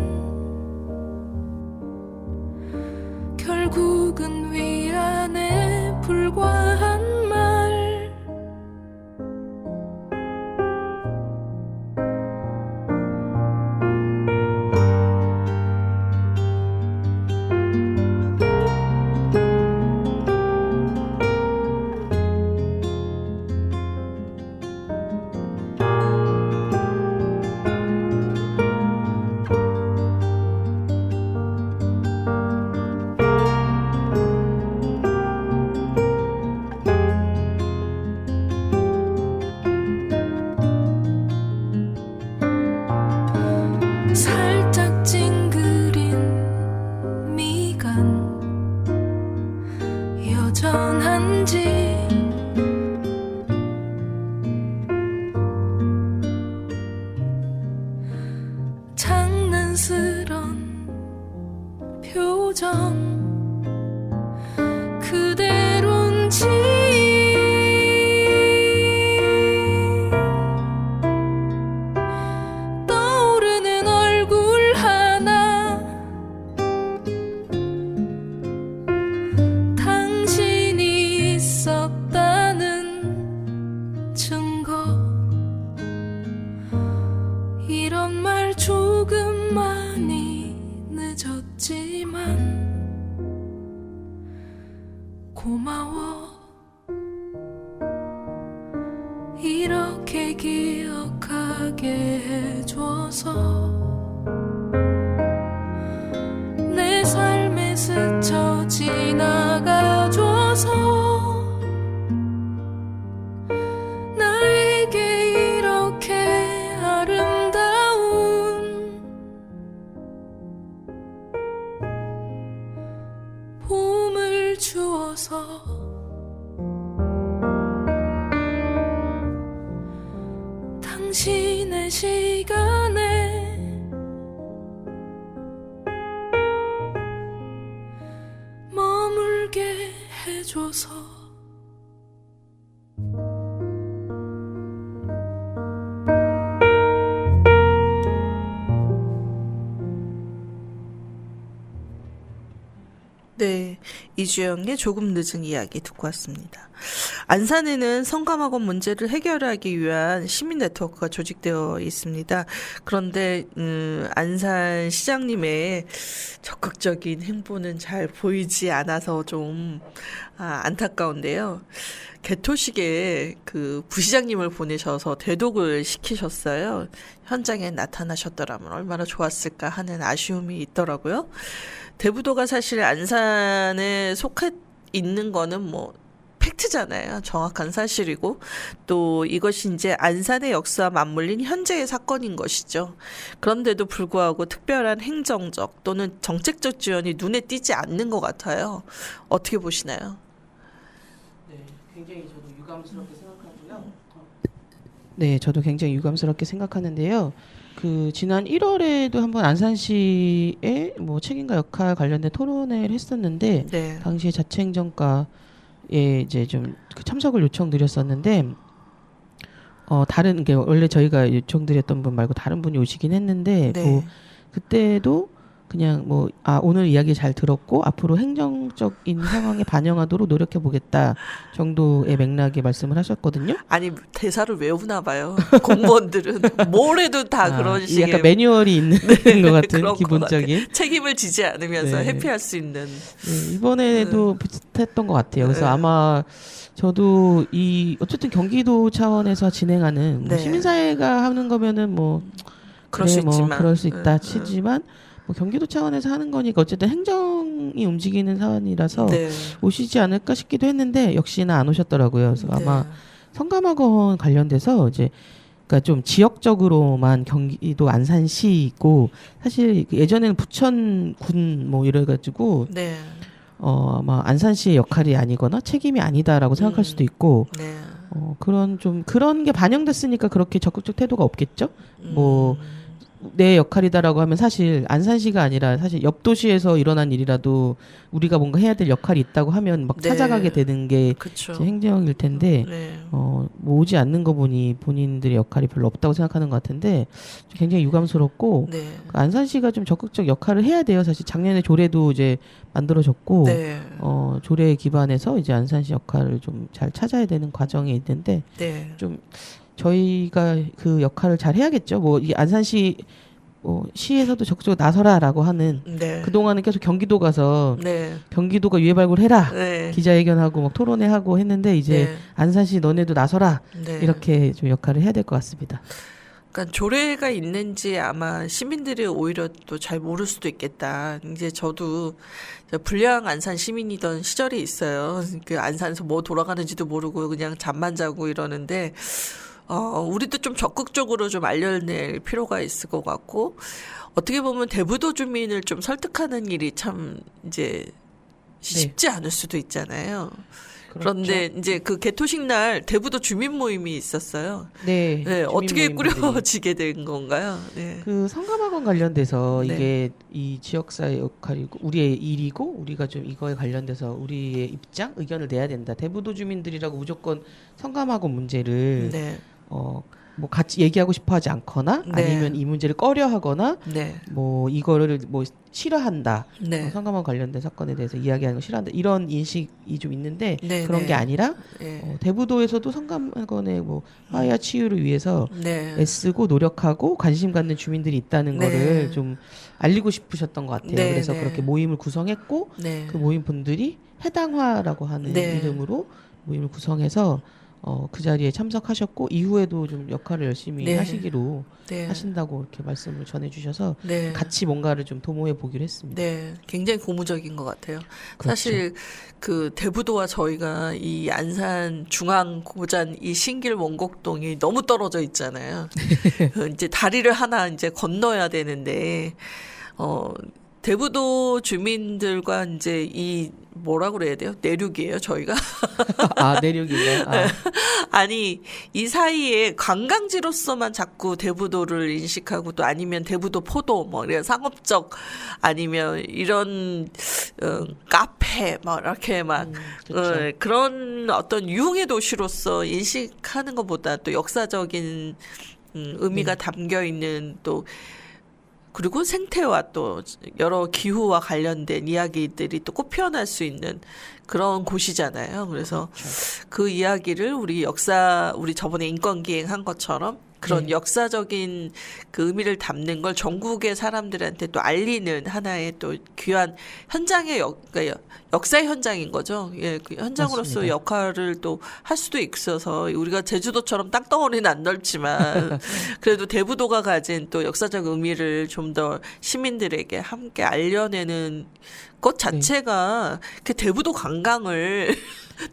[SPEAKER 3] 결국은 위안에 불과한 말. 증거 이런 말 조금 많이 늦었지만 고마워 이렇게 기억하게 해줘서 내 삶에 스쳐 지나가줘서 나에게 이렇게 아름다운 봄을 주어서 당신의 시간에 머물게 해줘서
[SPEAKER 2] 네, 이주영의 조금 늦은 이야기 듣고 왔습니다. 안산에는 성감학원 문제를 해결하기 위한 시민 네트워크가 조직되어 있습니다. 그런데 안산 시장님의 적극적인 행보는 잘 보이지 않아서 좀 안타까운데요. 개토식에 그 부시장님을 보내셔서 대독을 시키셨어요. 현장에 나타나셨더라면 얼마나 좋았을까 하는 아쉬움이 있더라고요. 대부도가 사실 안산에 속해 있는 거는 뭐 팩트잖아요. 정확한 사실이고 또 이것이 이제 안산의 역사와 맞물린 현재의 사건인 것이죠. 그런데도 불구하고 특별한 행정적 또는 정책적 지원이 눈에 띄지 않는 것 같아요. 어떻게 보시나요?
[SPEAKER 4] 네, 굉장히 저도 유감스럽게 생각하고요. 네, 저도 굉장히 유감스럽게 생각하는데요. 그 지난 1월에도 한번 안산시의 뭐 책임과 역할 관련된 토론회를 했었는데
[SPEAKER 2] 네.
[SPEAKER 4] 당시에 자치행정과에 이제 좀 그 참석을 요청드렸었는데 다른 게 원래 저희가 요청드렸던 분 말고 다른 분이 오시긴 했는데
[SPEAKER 2] 네.
[SPEAKER 4] 뭐 그때도 그냥 뭐 오늘 이야기 잘 들었고 앞으로 행정적인 상황에 반영하도록 노력해 보겠다 정도의 맥락의 말씀을 하셨거든요.
[SPEAKER 2] 아니 대사를 외우나 봐요. 공무원들은 뭘 해도 다 그런 식의
[SPEAKER 4] 약간 매뉴얼이 있는 것 같은
[SPEAKER 2] 그런 것
[SPEAKER 4] 기본적인
[SPEAKER 2] 책임을 지지 않으면서
[SPEAKER 4] 네.
[SPEAKER 2] 회피할 수 있는.
[SPEAKER 4] 네, 이번에도 비슷했던 것 같아요. 그래서
[SPEAKER 2] 네.
[SPEAKER 4] 아마 저도 어쨌든 경기도 차원에서 진행하는 뭐
[SPEAKER 2] 네.
[SPEAKER 4] 시민사회가 하는 거면은 뭐
[SPEAKER 2] 그럴 수 있지만.
[SPEAKER 4] 그럴 수 있다 치지만 뭐 경기도 차원에서 하는 거니까 어쨌든 행정이 움직이는 사안이라서
[SPEAKER 2] 네.
[SPEAKER 4] 오시지 않을까 싶기도 했는데 역시나 안 오셨더라고요. 그래서 아마
[SPEAKER 2] 네.
[SPEAKER 4] 성감학원 관련돼서 이제 그러니까 좀 지역적으로만 경기도 안산시고 사실 예전에는 부천군 뭐 이래가지고
[SPEAKER 2] 네.
[SPEAKER 4] 아마 안산시의 역할이 아니거나 책임이 아니다라고 생각할 수도 있고
[SPEAKER 2] 네.
[SPEAKER 4] 그런 게 반영됐으니까 그렇게 적극적 태도가 없겠죠. 뭐
[SPEAKER 2] 음.
[SPEAKER 4] 내 역할이다라고 하면 사실 안산시가 아니라 사실 옆 도시에서 일어난 일이라도 우리가 뭔가 해야 될 역할이 있다고 하면 막
[SPEAKER 2] 네.
[SPEAKER 4] 찾아가게 되는 게
[SPEAKER 2] 그쵸.
[SPEAKER 4] 이제 행정일 텐데
[SPEAKER 2] 네.
[SPEAKER 4] 뭐 오지 않는 거 보니 본인들의 역할이 별로 없다고 생각하는 것 같은데 굉장히 유감스럽고
[SPEAKER 2] 네.
[SPEAKER 4] 안산시가 좀 적극적 역할을 해야 돼요. 사실 작년에 조례도 이제 만들어졌고
[SPEAKER 2] 네.
[SPEAKER 4] 조례 기반에서 이제 안산시 역할을 좀 잘 찾아야 되는 과정이 있는데
[SPEAKER 2] 네.
[SPEAKER 4] 좀 저희가 그 역할을 잘 해야겠죠. 뭐 이 안산시 시에서도 적극적으로 나서라라고 하는
[SPEAKER 2] 네.
[SPEAKER 4] 그동안은 계속 경기도 가서
[SPEAKER 2] 네.
[SPEAKER 4] 경기도가 유해발굴해라
[SPEAKER 2] 네.
[SPEAKER 4] 기자회견하고 막 토론회하고 했는데 이제
[SPEAKER 2] 네.
[SPEAKER 4] 안산시 너네도 나서라
[SPEAKER 2] 네.
[SPEAKER 4] 이렇게 좀 역할을 해야 될 것 같습니다.
[SPEAKER 2] 그러니까 조례가 있는지 아마 시민들이 오히려 또 잘 모를 수도 있겠다. 이제 저도 불량 안산 시민이던 시절이 있어요. 그 안산에서 뭐 돌아가는지도 모르고 그냥 잠만 자고 이러는데 우리도 좀 적극적으로 좀 알려낼 필요가 있을 것 같고 어떻게 보면 대부도 주민을 좀 설득하는 일이 참 이제 쉽지 않을 수도 있잖아요. 그런데 이제 그 개토식 날 대부도 주민 모임이 있었어요.
[SPEAKER 4] 네.
[SPEAKER 2] 네, 어떻게
[SPEAKER 4] 주민모임들이.
[SPEAKER 2] 꾸려지게 된 건가요? 네.
[SPEAKER 4] 그 성감학원 관련돼서
[SPEAKER 2] 네.
[SPEAKER 4] 이게 이 지역사회 역할이고 우리의 일이고 우리가 좀 이거에 관련돼서 우리의 입장, 의견을 내야 된다. 대부도 주민들이라고 무조건 성감학원 문제를
[SPEAKER 2] 네.
[SPEAKER 4] 뭐 같이 얘기하고 싶어하지 않거나
[SPEAKER 2] 네.
[SPEAKER 4] 아니면 이 문제를 꺼려하거나
[SPEAKER 2] 네.
[SPEAKER 4] 뭐 이거를 뭐 싫어한다.
[SPEAKER 2] 네.
[SPEAKER 4] 성감원 관련된 사건에 대해서 이야기하는 거 싫어한다. 이런 인식이 좀 있는데
[SPEAKER 2] 네,
[SPEAKER 4] 그런
[SPEAKER 2] 네.
[SPEAKER 4] 게 아니라
[SPEAKER 2] 네.
[SPEAKER 4] 대부도에서도 성감원의 뭐 화해와 치유를 위해서
[SPEAKER 2] 네.
[SPEAKER 4] 애쓰고 노력하고 관심 갖는 주민들이 있다는
[SPEAKER 2] 네.
[SPEAKER 4] 거를 좀 알리고 싶으셨던 것 같아요.
[SPEAKER 2] 네,
[SPEAKER 4] 그래서
[SPEAKER 2] 네.
[SPEAKER 4] 그렇게 모임을 구성했고
[SPEAKER 2] 네.
[SPEAKER 4] 그 모임 분들이 해당화라고 하는
[SPEAKER 2] 네.
[SPEAKER 4] 이름으로 모임을 구성해서 그 자리에 참석하셨고 이후에도 좀 역할을 열심히
[SPEAKER 2] 네.
[SPEAKER 4] 하시기로
[SPEAKER 2] 네.
[SPEAKER 4] 하신다고 이렇게 말씀을 전해주셔서
[SPEAKER 2] 네.
[SPEAKER 4] 같이 뭔가를 좀 도모해 보기로 했습니다.
[SPEAKER 2] 네, 굉장히 고무적인 것 같아요.
[SPEAKER 4] 그렇죠.
[SPEAKER 2] 사실 그 대부도와 저희가 이 안산 중앙 고잔 이 신길 원곡동이 너무 떨어져 있잖아요. 이제 다리를 하나 이제 건너야 되는데 대부도 주민들과 이제 이 뭐라 그래야 돼요? 내륙이에요, 저희가.
[SPEAKER 4] 아 내륙이요.
[SPEAKER 2] 아니 이 사이에 관광지로서만 자꾸 대부도를 인식하고 또 아니면 대부도 포도 뭐 이런 상업적 아니면 이런 카페 뭐 이렇게 막
[SPEAKER 4] 그렇죠.
[SPEAKER 2] 그런 어떤 유흥의 도시로서 인식하는 것보다 또 역사적인 의미가 담겨 있는 또 그리고 생태와 또 여러 기후와 관련된 이야기들이 또 꽃피어날 수 있는 그런 곳이잖아요. 그래서 그 이야기를 우리 저번에 인권기행 한 것처럼 그런
[SPEAKER 4] 네.
[SPEAKER 2] 역사적인 그 의미를 담는 걸 전국의 사람들한테 또 알리는 하나의 또 귀한 현장의 그러니까 역사의 현장인 거죠. 예, 그 현장으로서
[SPEAKER 4] 맞습니다.
[SPEAKER 2] 역할을 또 할 수도 있어서 우리가 제주도처럼 땅덩어리는 안 넓지만 그래도 대부도가 가진 또 역사적 의미를 좀 더 시민들에게 함께 알려내는 것 자체가 그 대부도 관광을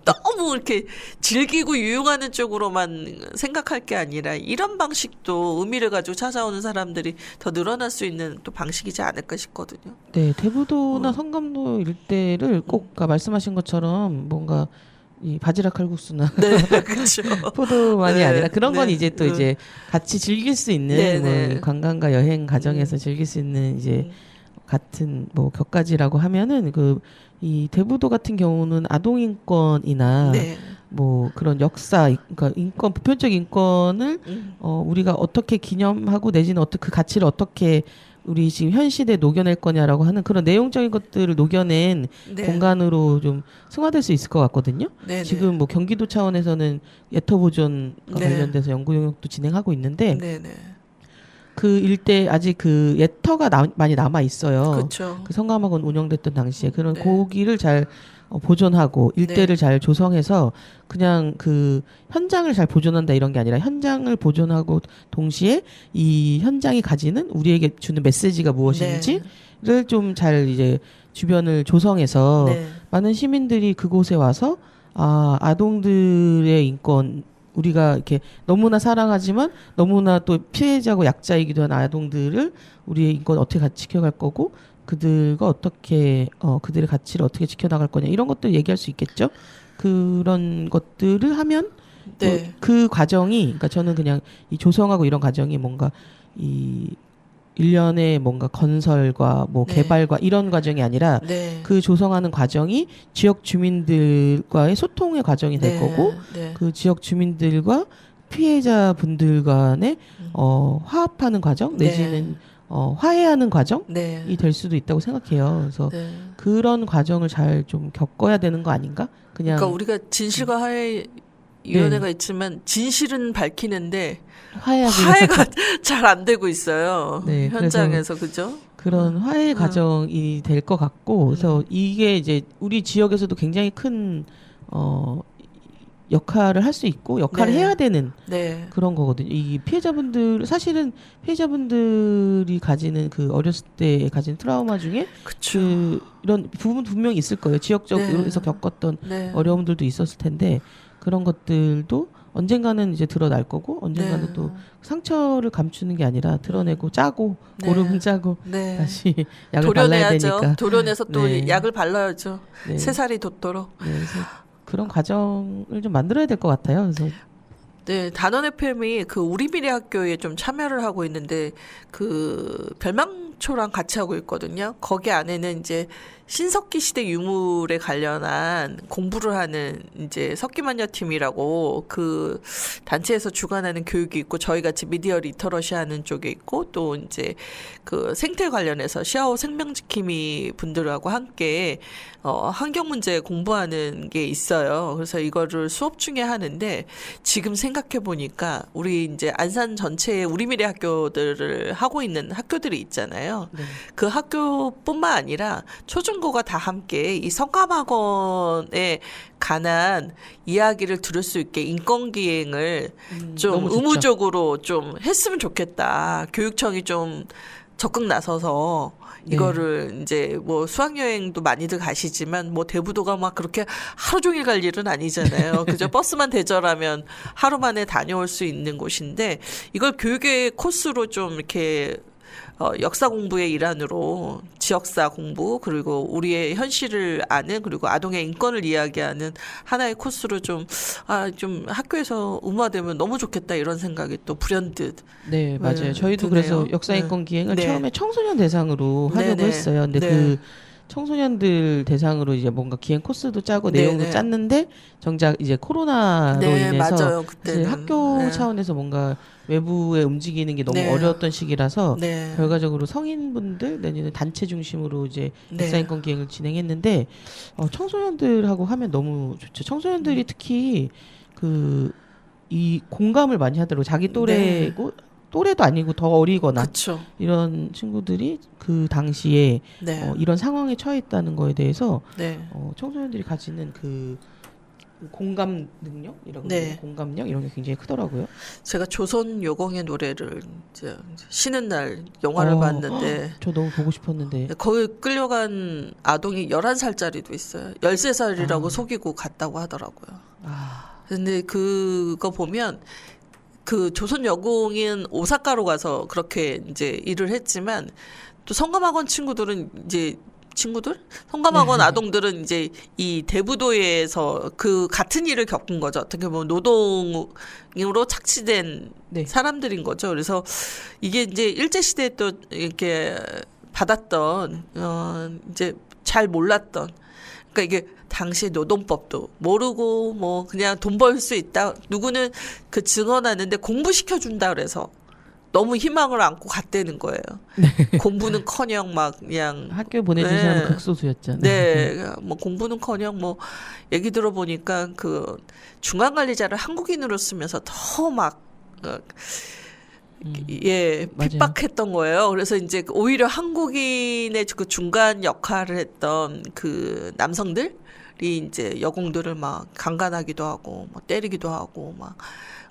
[SPEAKER 2] 너무 이렇게 즐기고 유용하는 쪽으로만 생각할 게 아니라 이런 방식도 의미를 가지고 찾아오는 사람들이 더 늘어날 수 있는 또 방식이지 않을까 싶거든요.
[SPEAKER 4] 네, 대부도나 성감도 일대를 꼭 아까 말씀하신 것처럼 뭔가 이 바지락 칼국수나
[SPEAKER 2] 네, 그렇죠.
[SPEAKER 4] 포도만이
[SPEAKER 2] 네,
[SPEAKER 4] 아니라 그런 건
[SPEAKER 2] 네,
[SPEAKER 4] 이제 또 이제 같이 즐길 수 있는
[SPEAKER 2] 네,
[SPEAKER 4] 뭐
[SPEAKER 2] 네.
[SPEAKER 4] 관광과 여행 과정에서 즐길 수 있는 이제 같은 뭐 격가지라고 하면은 이 대부도 같은 경우는 아동 인권이나
[SPEAKER 2] 네.
[SPEAKER 4] 뭐 그런 역사 그러니까 인권 보편적 인권을 우리가 어떻게 기념하고 내지는 어떻게 그 가치를 어떻게 우리 지금 현 시대에 녹여낼 거냐라고 하는 그런 내용적인 것들을 녹여낸
[SPEAKER 2] 네.
[SPEAKER 4] 공간으로 좀 승화될 수 있을 것 같거든요.
[SPEAKER 2] 네,
[SPEAKER 4] 지금 뭐 경기도 차원에서는 예터 보존과
[SPEAKER 2] 네.
[SPEAKER 4] 관련돼서 연구 용역도 진행하고 있는데
[SPEAKER 2] 네, 네.
[SPEAKER 4] 그 일대 아직 그 예터가 많이 남아 있어요.
[SPEAKER 2] 그렇죠.
[SPEAKER 4] 그 성감학원 운영됐던 당시에 그런
[SPEAKER 2] 네.
[SPEAKER 4] 고기를 잘 보존하고 일대를 잘 조성해서 그냥 그 현장을 잘 보존한다 이런 게 아니라 현장을 보존하고 동시에 이 현장이 가지는 우리에게 주는 메시지가 무엇인지를 좀 잘 이제 주변을 조성해서
[SPEAKER 2] 네.
[SPEAKER 4] 많은 시민들이 그곳에 와서 아동들의 인권 우리가 이렇게 너무나 사랑하지만 너무나 또 피해자고 약자이기도 한 아동들을 우리의 인권 어떻게 지켜갈 거고 그들과 어떻게 그들의 가치를 어떻게 지켜나갈 거냐 이런 것들 얘기할 수 있겠죠. 그런 것들을 하면
[SPEAKER 2] 네.
[SPEAKER 4] 그 과정이 그러니까 저는 그냥 이 조성하고 이런 과정이 뭔가 이 일련의 뭔가 건설과 뭐
[SPEAKER 2] 네.
[SPEAKER 4] 개발과 이런 과정이 아니라
[SPEAKER 2] 네.
[SPEAKER 4] 그 조성하는 과정이 지역 주민들과의 소통의 과정이 될
[SPEAKER 2] 네.
[SPEAKER 4] 거고
[SPEAKER 2] 네.
[SPEAKER 4] 그 지역 주민들과 피해자분들 간의 화합하는 과정
[SPEAKER 2] 네.
[SPEAKER 4] 내지는 화해하는 과정이
[SPEAKER 2] 네.
[SPEAKER 4] 될 수도 있다고 생각해요. 그래서
[SPEAKER 2] 네.
[SPEAKER 4] 그런 과정을 잘 좀 겪어야 되는 거 아닌가? 그냥
[SPEAKER 2] 그러니까 우리가 진실과 화해 위원회가 있지만 진실은 밝히는데 화해가 잘 안 되고 있어요.
[SPEAKER 4] 네,
[SPEAKER 2] 현장에서 그죠?
[SPEAKER 4] 그런 화해 과정이 될 것 같고 그래서 이게 이제 우리 지역에서도 굉장히 큰 역할을 할 수 있고 역할을
[SPEAKER 2] 네.
[SPEAKER 4] 해야 되는
[SPEAKER 2] 네.
[SPEAKER 4] 그런 거거든요. 이 사실은 피해자분들이 가지는 그 어렸을 때 가진 트라우마 중에
[SPEAKER 2] 그쵸.
[SPEAKER 4] 이런 부분 분명히 있을 거예요. 지역적으로서 겪었던
[SPEAKER 2] 네.
[SPEAKER 4] 어려움들도 있었을 텐데 그런 것들도 언젠가는 이제 드러날 거고 언젠가는
[SPEAKER 2] 네.
[SPEAKER 4] 또 상처를 감추는 게 아니라 드러내고 짜고
[SPEAKER 2] 네.
[SPEAKER 4] 고름을 짜고
[SPEAKER 2] 네.
[SPEAKER 4] 다시 약을 발라야
[SPEAKER 2] 도려내야죠.
[SPEAKER 4] 되니까.
[SPEAKER 2] 도려내서 또
[SPEAKER 4] 네.
[SPEAKER 2] 약을 발라야죠.
[SPEAKER 4] 네.
[SPEAKER 2] 새살이 돋도록.
[SPEAKER 4] 네, 그래서 그런 과정을 좀 만들어야 될 것 같아요. 그래서
[SPEAKER 2] 네, 단원 FM이 그 우리 미래 학교에 좀 참여를 하고 있는데 그 별망초랑 같이 하고 있거든요. 거기 안에는 이제 신석기 시대 유물에 관련한 공부를 하는 이제 석기마녀 팀이라고 그 단체에서 주관하는 교육이 있고 저희 같이 미디어 리터러시 하는 쪽에 있고 또 이제 그 생태 관련해서 시아오 생명지킴이 분들하고 함께 환경 문제 공부하는 게 있어요. 그래서 이거를 수업 중에 하는데 지금 생각해 보니까 우리 이제 안산 전체에 우리미래 학교들을 하고 있는 학교들이 있잖아요.
[SPEAKER 4] 네.
[SPEAKER 2] 그 학교뿐만 아니라 초중고가 다 함께 이 성감학원에 관한 이야기를 들을 수 있게 인권기행을 좀
[SPEAKER 4] 너무 좋죠.
[SPEAKER 2] 의무적으로 좀 했으면 좋겠다. 교육청이 좀 적극 나서서
[SPEAKER 4] 네.
[SPEAKER 2] 이거를 이제 뭐 수학여행도 많이들 가시지만 뭐 대부도가 막 그렇게 하루 종일 갈 일은 아니잖아요. 그저 버스만 대절하면 하루 만에 다녀올 수 있는 곳인데 이걸 교육의 코스로 좀 이렇게 역사 공부의 일환으로 지역사 공부 그리고 우리의 현실을 아는 그리고 아동의 인권을 이야기하는 하나의 코스로 좀 학교에서 의무화되면 너무 좋겠다 이런 생각이 또 불현듯
[SPEAKER 4] 네, 맞아요.
[SPEAKER 2] 네,
[SPEAKER 4] 저희도
[SPEAKER 2] 드네요.
[SPEAKER 4] 그래서 역사인권 기행을
[SPEAKER 2] 네.
[SPEAKER 4] 처음에 청소년 대상으로 하려고
[SPEAKER 2] 네네.
[SPEAKER 4] 했어요. 근데
[SPEAKER 2] 네.
[SPEAKER 4] 그 청소년들 대상으로 이제 뭔가 기행 코스도 짜고 내용도
[SPEAKER 2] 네네.
[SPEAKER 4] 짰는데 정작 이제 코로나로
[SPEAKER 2] 네,
[SPEAKER 4] 인해서
[SPEAKER 2] 맞아요.
[SPEAKER 4] 사실
[SPEAKER 2] 그때는
[SPEAKER 4] 학교
[SPEAKER 2] 네.
[SPEAKER 4] 차원에서 뭔가 외부에 움직이는 게 너무
[SPEAKER 2] 네.
[SPEAKER 4] 어려웠던 시기라서
[SPEAKER 2] 네.
[SPEAKER 4] 결과적으로 성인분들 내지는 단체 중심으로 이제
[SPEAKER 2] 네.
[SPEAKER 4] 역사인권 기행을 진행했는데 청소년들하고 하면 너무 좋죠. 청소년들이 특히 그 이 공감을 많이 하더라고요. 자기 또래고 또래도 아니고 더 어리거나
[SPEAKER 2] 그렇죠.
[SPEAKER 4] 이런 친구들이 그 당시에
[SPEAKER 2] 네.
[SPEAKER 4] 이런 상황에 처해 있다는 거에 대해서
[SPEAKER 2] 네.
[SPEAKER 4] 청소년들이 가지는 그 공감 능력 이런
[SPEAKER 2] 네.
[SPEAKER 4] 공감력 이런 게 굉장히 크더라고요.
[SPEAKER 2] 제가 조선 요공의 노래를 이제 쉬는 날 영화를 봤는데
[SPEAKER 4] 저 너무 보고 싶었는데
[SPEAKER 2] 거기 끌려간 아동이 11살짜리도 있어요. 13살이라고
[SPEAKER 4] 아.
[SPEAKER 2] 속이고 갔다고 하더라고요.
[SPEAKER 4] 아,
[SPEAKER 2] 근데 그거 보면 그 조선 여공인 오사카로 가서 그렇게 이제 일을 했지만 또 성감학원 친구들은 이제 성감학원 아동들은 이제 이 대부도에서 그 같은 일을 겪은 거죠. 어떻게 보면 노동으로 착취된
[SPEAKER 4] 네.
[SPEAKER 2] 사람들인 거죠. 그래서 이게 이제 일제시대에 또 이렇게 받았던, 이제 잘 몰랐던, 그러니까 이게 당시 노동법도 모르고 뭐 그냥 돈 벌 수 있다. 누구는 그 증언하는데 공부시켜준다 그래서 너무 희망을 안고 갔다는 거예요. 공부는커녕 막 그냥
[SPEAKER 4] 학교 보내준
[SPEAKER 2] 네.
[SPEAKER 4] 사람은 극소수였잖아요.
[SPEAKER 2] 네, 뭐 공부는커녕 뭐 얘기 들어보니까 그 중간관리자를 한국인으로 쓰면서 더 막 예,
[SPEAKER 4] 맞아요.
[SPEAKER 2] 핍박했던 거예요. 그래서 이제 오히려 한국인의 그 중간 역할을 했던 그 남성들이 이제 여공들을 막 강간하기도 하고, 뭐 때리기도 하고, 막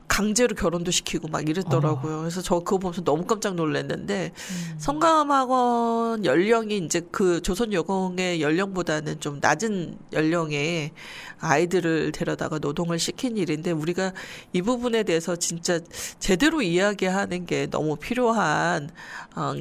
[SPEAKER 2] 강제로 결혼도 시키고 막 이랬더라고요. 그래서 저 그거 보면서 너무 깜짝 놀랐는데 성감학원 연령이 이제 그 조선 여공의 연령보다는 좀 낮은 연령의 아이들을 데려다가 노동을 시킨 일인데 우리가 이 부분에 대해서 진짜 제대로 이야기하는 게 너무 필요한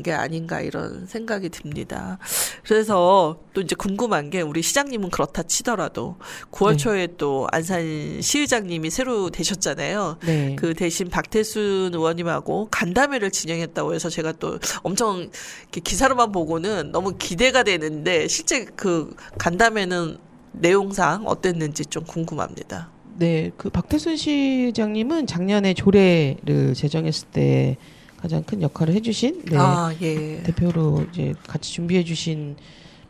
[SPEAKER 2] 게 아닌가 이런 생각이 듭니다. 그래서 또 이제 궁금한 게 우리 시장님은 그렇다 치더라도 9월
[SPEAKER 4] 네.
[SPEAKER 2] 초에 또 안산 시의장님이 새로 되셨잖아요.
[SPEAKER 4] 네.
[SPEAKER 2] 그 대신 박태순 의원님하고 간담회를 진행했다고 해서 제가 또 엄청 이렇게 기사로만 보고는 너무 기대가 되는데 실제 그 간담회는 내용상 어땠는지 좀 궁금합니다.
[SPEAKER 4] 네, 그 박태순 시장님은 작년에 조례를 제정했을 때 가장 큰 역할을 해주신 네,
[SPEAKER 2] 예.
[SPEAKER 4] 대표로 이제 같이 준비해주신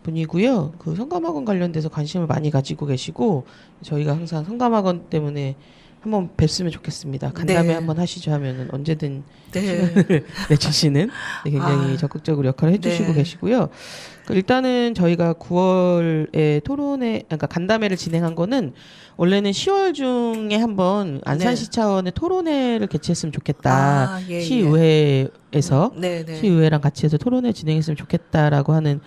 [SPEAKER 4] 분이고요. 그 성감학원 관련돼서 관심을 많이 가지고 계시고 저희가 항상 성감학원 때문에 한번 뵀으면 좋겠습니다. 간담회
[SPEAKER 2] 네.
[SPEAKER 4] 한번 하시죠 하면은 언제든
[SPEAKER 2] 네.
[SPEAKER 4] 내주시는 굉장히
[SPEAKER 2] 아,
[SPEAKER 4] 적극적으로 역할을 해주시고
[SPEAKER 2] 네.
[SPEAKER 4] 계시고요. 일단은 저희가 9월에 그러니까 간담회를 진행한 거는 원래는 10월 중에 한번 안산시 차원의 토론회를 개최했으면 좋겠다.
[SPEAKER 2] 예,
[SPEAKER 4] 시의회에서
[SPEAKER 2] 네네.
[SPEAKER 4] 시의회랑 같이 해서 토론회 진행했으면 좋겠다라고 하는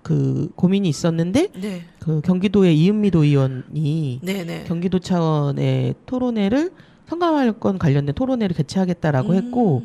[SPEAKER 4] 그 고민이 있었는데
[SPEAKER 2] 네.
[SPEAKER 4] 그 경기도의 이은미 도의원이
[SPEAKER 2] 네네.
[SPEAKER 4] 경기도 차원의 토론회를 성감학원 관련된 토론회를 개최하겠다라고 했고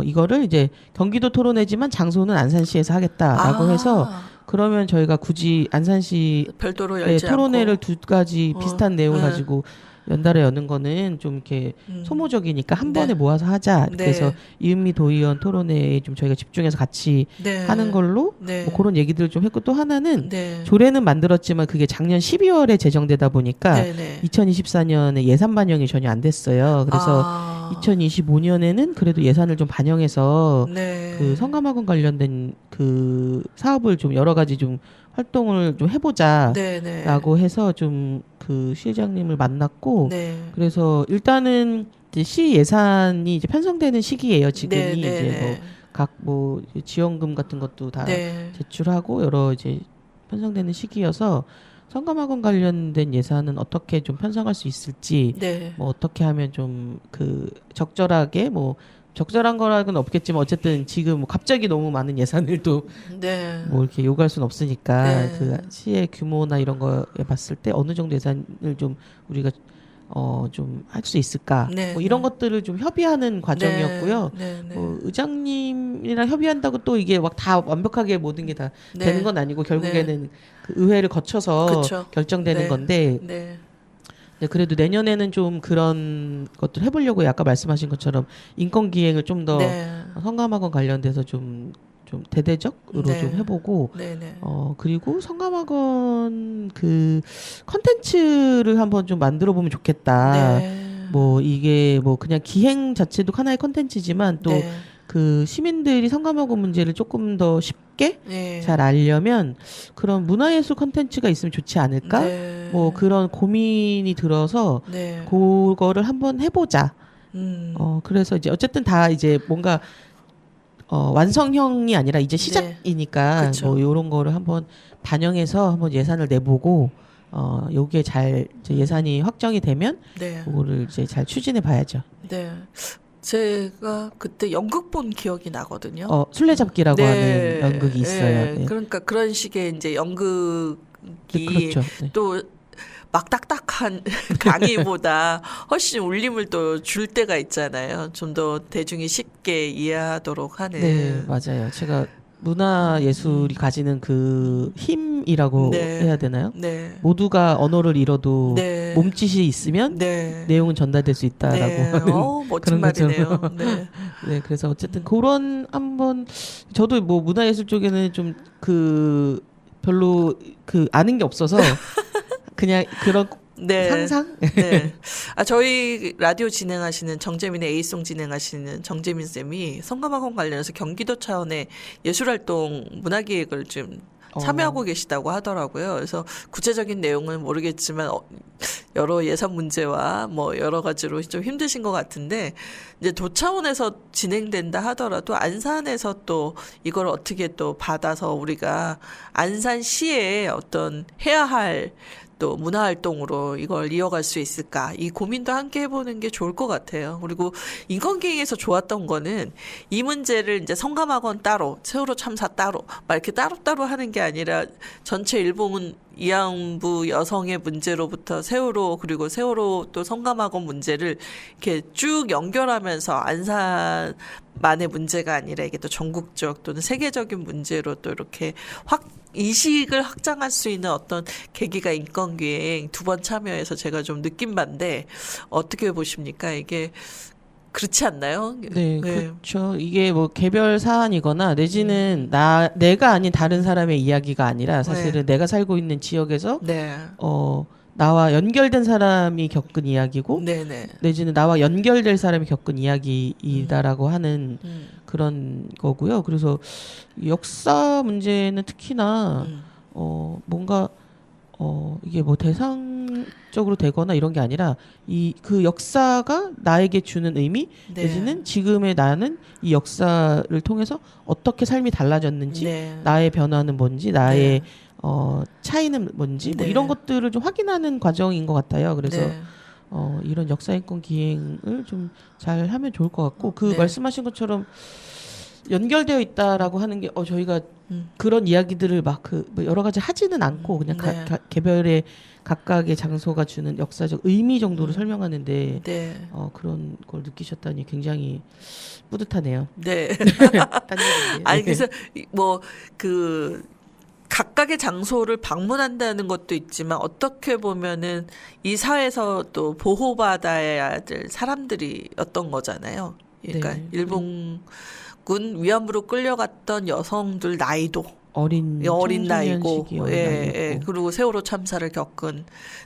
[SPEAKER 4] 이거를 이제 경기도 토론회지만 장소는 안산시에서 하겠다라고 해서 그러면 저희가 굳이 안산시
[SPEAKER 2] 별도로 열지
[SPEAKER 4] 토론회를
[SPEAKER 2] 않고.
[SPEAKER 4] 두 가지 비슷한 내용을
[SPEAKER 2] 네.
[SPEAKER 4] 가지고 연달아 여는 거는 좀 이렇게 소모적이니까 한
[SPEAKER 2] 네.
[SPEAKER 4] 번에 모아서 하자.
[SPEAKER 2] 네.
[SPEAKER 4] 그래서 이은미 도의원 토론회에 좀 저희가 집중해서 같이
[SPEAKER 2] 네.
[SPEAKER 4] 하는 걸로
[SPEAKER 2] 네.
[SPEAKER 4] 뭐 그런 얘기들을 좀 했고 또 하나는
[SPEAKER 2] 네.
[SPEAKER 4] 조례는 만들었지만 그게 작년 12월에 제정되다 보니까
[SPEAKER 2] 네. 네.
[SPEAKER 4] 2024년에 예산 반영이 전혀 안 됐어요. 그래서
[SPEAKER 2] 아.
[SPEAKER 4] 2025년에는 그래도 예산을 좀 반영해서
[SPEAKER 2] 네.
[SPEAKER 4] 그 성감학원 관련된 그 사업을 좀 여러 가지 좀 활동을 좀 해보자라고
[SPEAKER 2] 네. 네.
[SPEAKER 4] 해서 좀 그 시장님을 만났고
[SPEAKER 2] 네.
[SPEAKER 4] 그래서 일단은 이제 시 예산이 이제 편성되는 시기예요. 지금이
[SPEAKER 2] 네.
[SPEAKER 4] 이제 뭐 각 뭐 지원금 같은 것도 다
[SPEAKER 2] 네.
[SPEAKER 4] 제출하고 여러 이제 편성되는 시기여서 성감학원 관련된 예산은 어떻게 좀 편성할 수 있을지
[SPEAKER 2] 네.
[SPEAKER 4] 뭐 어떻게 하면 좀 그 적절하게 뭐 적절한 거라고는 없겠지만 어쨌든 지금 뭐 갑자기 너무 많은 예산을 또
[SPEAKER 2] 네.
[SPEAKER 4] 뭐 이렇게 요구할 수는 없으니까
[SPEAKER 2] 네.
[SPEAKER 4] 그 시의 규모나 이런 거에 봤을 때 어느 정도 예산을 좀 우리가 좀 할 수 있을까
[SPEAKER 2] 네.
[SPEAKER 4] 뭐 이런 것들을 좀 협의하는 과정이었고요.
[SPEAKER 2] 네. 네.
[SPEAKER 4] 뭐 의장님이랑 협의한다고 또 이게 막 다 완벽하게 모든 게 다
[SPEAKER 2] 네.
[SPEAKER 4] 되는 건 아니고 결국에는 그 의회를 거쳐서
[SPEAKER 2] 그쵸.
[SPEAKER 4] 결정되는
[SPEAKER 2] 네.
[SPEAKER 4] 건데
[SPEAKER 2] 네.
[SPEAKER 4] 네, 그래도 내년에는 좀 그런 것들 해보려고 아까 말씀하신 것처럼 인권 기행을 좀 더
[SPEAKER 2] 네.
[SPEAKER 4] 성감학원 관련돼서 좀 대대적으로
[SPEAKER 2] 네.
[SPEAKER 4] 좀 해보고
[SPEAKER 2] 네. 네.
[SPEAKER 4] 그리고 성감학원 그 컨텐츠를 한번 좀 만들어 보면 좋겠다.
[SPEAKER 2] 네.
[SPEAKER 4] 뭐 이게 뭐 그냥 기행 자체도 하나의 컨텐츠지만 또
[SPEAKER 2] 네.
[SPEAKER 4] 그 시민들이 성감학원 문제를 조금 더 쉽게
[SPEAKER 2] 네.
[SPEAKER 4] 잘 알려면 그런 문화예술 컨텐츠가 있으면 좋지 않을까?
[SPEAKER 2] 네.
[SPEAKER 4] 뭐 그런 고민이 들어서
[SPEAKER 2] 네.
[SPEAKER 4] 그거를 한번 해보자. 그래서 이제 어쨌든 다 이제 뭔가 완성형이 아니라 이제 시작이니까
[SPEAKER 2] 그쵸.
[SPEAKER 4] 뭐 이런 거를 한번 반영해서 한번 예산을 내보고 요게 잘 이제 예산이 확정이 되면
[SPEAKER 2] 네.
[SPEAKER 4] 그거를 이제 잘 추진해 봐야죠.
[SPEAKER 2] 네. 제가 그때 연극 본 기억이 나거든요.
[SPEAKER 4] 술래잡기라고
[SPEAKER 2] 네.
[SPEAKER 4] 하는 연극이 있어요.
[SPEAKER 2] 네.
[SPEAKER 4] 네.
[SPEAKER 2] 그러니까 그런 식의 이제 연극이
[SPEAKER 4] 네, 그렇죠. 네.
[SPEAKER 2] 또 막딱딱한 강의보다 훨씬 울림을 또 줄 때가 있잖아요. 좀 더 대중이 쉽게 이해하도록 하는.
[SPEAKER 4] 네, 맞아요. 제가 문화 예술이 가지는 그 힘이라고
[SPEAKER 2] 네.
[SPEAKER 4] 해야 되나요?
[SPEAKER 2] 네.
[SPEAKER 4] 모두가 언어를 잃어도
[SPEAKER 2] 네.
[SPEAKER 4] 몸짓이 있으면
[SPEAKER 2] 네.
[SPEAKER 4] 내용은 전달될 수 있다라고
[SPEAKER 2] 네.
[SPEAKER 4] 하는
[SPEAKER 2] 멋진
[SPEAKER 4] 그런 것처럼.
[SPEAKER 2] 말이네요. 네.
[SPEAKER 4] 네, 그래서 어쨌든 그런 한번 저도 뭐 문화예술 쪽에는 좀 그 별로 그 아는 게 없어서 그냥 그런
[SPEAKER 2] 네.
[SPEAKER 4] 상상?
[SPEAKER 2] 네. 저희 라디오 진행하시는 정재민의 A송 진행하시는 정재민 쌤이 성감학원 관련해서 경기도 차원의 예술활동 문화기획을 좀 참여하고 계시다고 하더라고요. 그래서 구체적인 내용은 모르겠지만 여러 예산 문제와 뭐 여러 가지로 좀 힘드신 것 같은데 이제 도 차원에서 진행된다 하더라도 안산에서 또 이걸 어떻게 또 받아서 우리가 안산시에 어떤 해야 할 또 문화활동으로 이걸 이어갈 수 있을까 이 고민도 함께 해보는 게 좋을 것 같아요. 그리고 인권기행에서 좋았던 거는 이 문제를 이제 성감학원 따로 세월호 참사 따로 막 이렇게 따로따로 하는 게 아니라 전체 일본 위안부 여성의 문제로부터 세월호 그리고 세월호 또 성감학원 문제를 이렇게 쭉 연결하면서 안산만의 문제가 아니라 이게 또 전국적 또는 세계적인 문제로 또 이렇게 이식을 확장할 수 있는 어떤 계기가 인권기행 2번 참여해서 제가 좀 느낀 바인데 어떻게 보십니까? 이게 그렇지 않나요?
[SPEAKER 4] 네, 그렇죠. 이게 뭐 개별 사안이거나 내지는 내가 아닌 다른 사람의 이야기가 아니라 사실은 내가 살고 있는 지역에서
[SPEAKER 2] 네.
[SPEAKER 4] 나와 연결된 사람이 겪은 이야기고
[SPEAKER 2] 네네.
[SPEAKER 4] 내지는 나와 연결될 사람이 겪은 이야기이다라고 하는 그런 거고요. 그래서 역사 문제는 특히나 뭔가 이게 뭐 대상적으로 되거나 이런 게 아니라 그 역사가 나에게 주는 의미
[SPEAKER 2] 네.
[SPEAKER 4] 내지는 지금의 나는 이 역사를 통해서 어떻게 삶이 달라졌는지
[SPEAKER 2] 네.
[SPEAKER 4] 나의 변화는 뭔지 나의 차이는 뭔지 뭐
[SPEAKER 2] 네.
[SPEAKER 4] 이런 것들을 좀 확인하는 과정인 것 같아요. 그래서
[SPEAKER 2] 네.
[SPEAKER 4] 이런 역사인권 기행을 좀 잘 하면 좋을 것 같고 그
[SPEAKER 2] 네.
[SPEAKER 4] 말씀하신 것처럼 연결되어 있다라고 하는 게 저희가 그런 이야기들을 막 뭐 여러 가지 하지는 않고 그냥
[SPEAKER 2] 네.
[SPEAKER 4] 개별의 각각의 장소가 주는 역사적 의미 정도로 설명하는데
[SPEAKER 2] 네.
[SPEAKER 4] 그런 걸 느끼셨다니 굉장히 뿌듯하네요.
[SPEAKER 2] 네.
[SPEAKER 4] 딴 얘기인데.
[SPEAKER 2] 아니 그래서 뭐 그 각각의 장소를 방문한다는 것도 있지만 어떻게 보면은 이 사회에서 또 보호받아야 될 사람들이었던 거잖아요. 그러니까
[SPEAKER 4] 네.
[SPEAKER 2] 일본군 위안부로 끌려갔던 여성들 나이도
[SPEAKER 4] 어린
[SPEAKER 2] 나이고,
[SPEAKER 4] 청소년 시기
[SPEAKER 2] 예. 그리고 세월호 참사를 겪은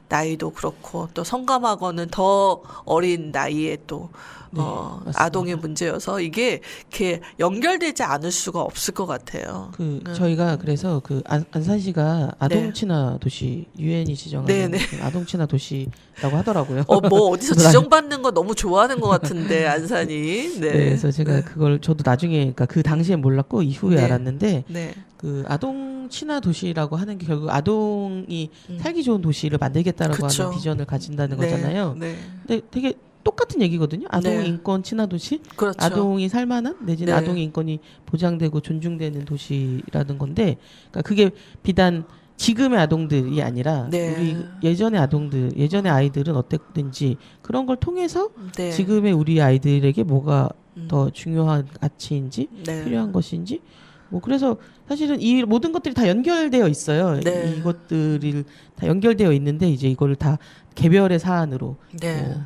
[SPEAKER 2] 나이도 그렇고, 또 성감하고는 더 어린 나이에 또,
[SPEAKER 4] 네, 맞습니다.
[SPEAKER 2] 아동의 문제여서 이게 이렇게 연결되지 않을 수가 없을 것 같아요.
[SPEAKER 4] 저희가 그래서 안산시가 아동 친화 도시 유엔이 지정하는
[SPEAKER 2] 네네.
[SPEAKER 4] 아동 친화 도시라고 하더라고요.
[SPEAKER 2] 뭐 어디서 지정받는 거 너무 좋아하는 것 같은데, 안산이. 네.
[SPEAKER 4] 그래서 제가 그걸 저도 나중에 그러니까 그 당시엔 몰랐고 이후에
[SPEAKER 2] 네.
[SPEAKER 4] 알았는데
[SPEAKER 2] 네.
[SPEAKER 4] 그 아동 친화 도시라고 하는 게 결국 아동이 살기 좋은 도시를 만들겠다라고
[SPEAKER 2] 그쵸.
[SPEAKER 4] 하는 비전을 가진다는
[SPEAKER 2] 네.
[SPEAKER 4] 거잖아요.
[SPEAKER 2] 네.
[SPEAKER 4] 근데 되게 똑같은 얘기거든요. 아동
[SPEAKER 2] 네.
[SPEAKER 4] 인권 친화 도시,
[SPEAKER 2] 그렇죠.
[SPEAKER 4] 아동이 살만한 내지는
[SPEAKER 2] 네.
[SPEAKER 4] 아동의 인권이 보장되고 존중되는 도시라는 건데, 그러니까 그게 비단 지금의 아동들이 아니라
[SPEAKER 2] 네.
[SPEAKER 4] 우리 예전의 아동들, 예전의 아이들은 어땠든지 그런 걸 통해서
[SPEAKER 2] 네.
[SPEAKER 4] 지금의 우리 아이들에게 뭐가
[SPEAKER 2] 음.
[SPEAKER 4] 더 중요한 가치인지
[SPEAKER 2] 네.
[SPEAKER 4] 필요한 것인지 뭐 그래서 사실은 이 모든 것들이 다 연결되어 있어요.
[SPEAKER 2] 네.
[SPEAKER 4] 이것들이 다 연결되어 있는데 이제 이거를 다 개별의 사안으로
[SPEAKER 2] 네.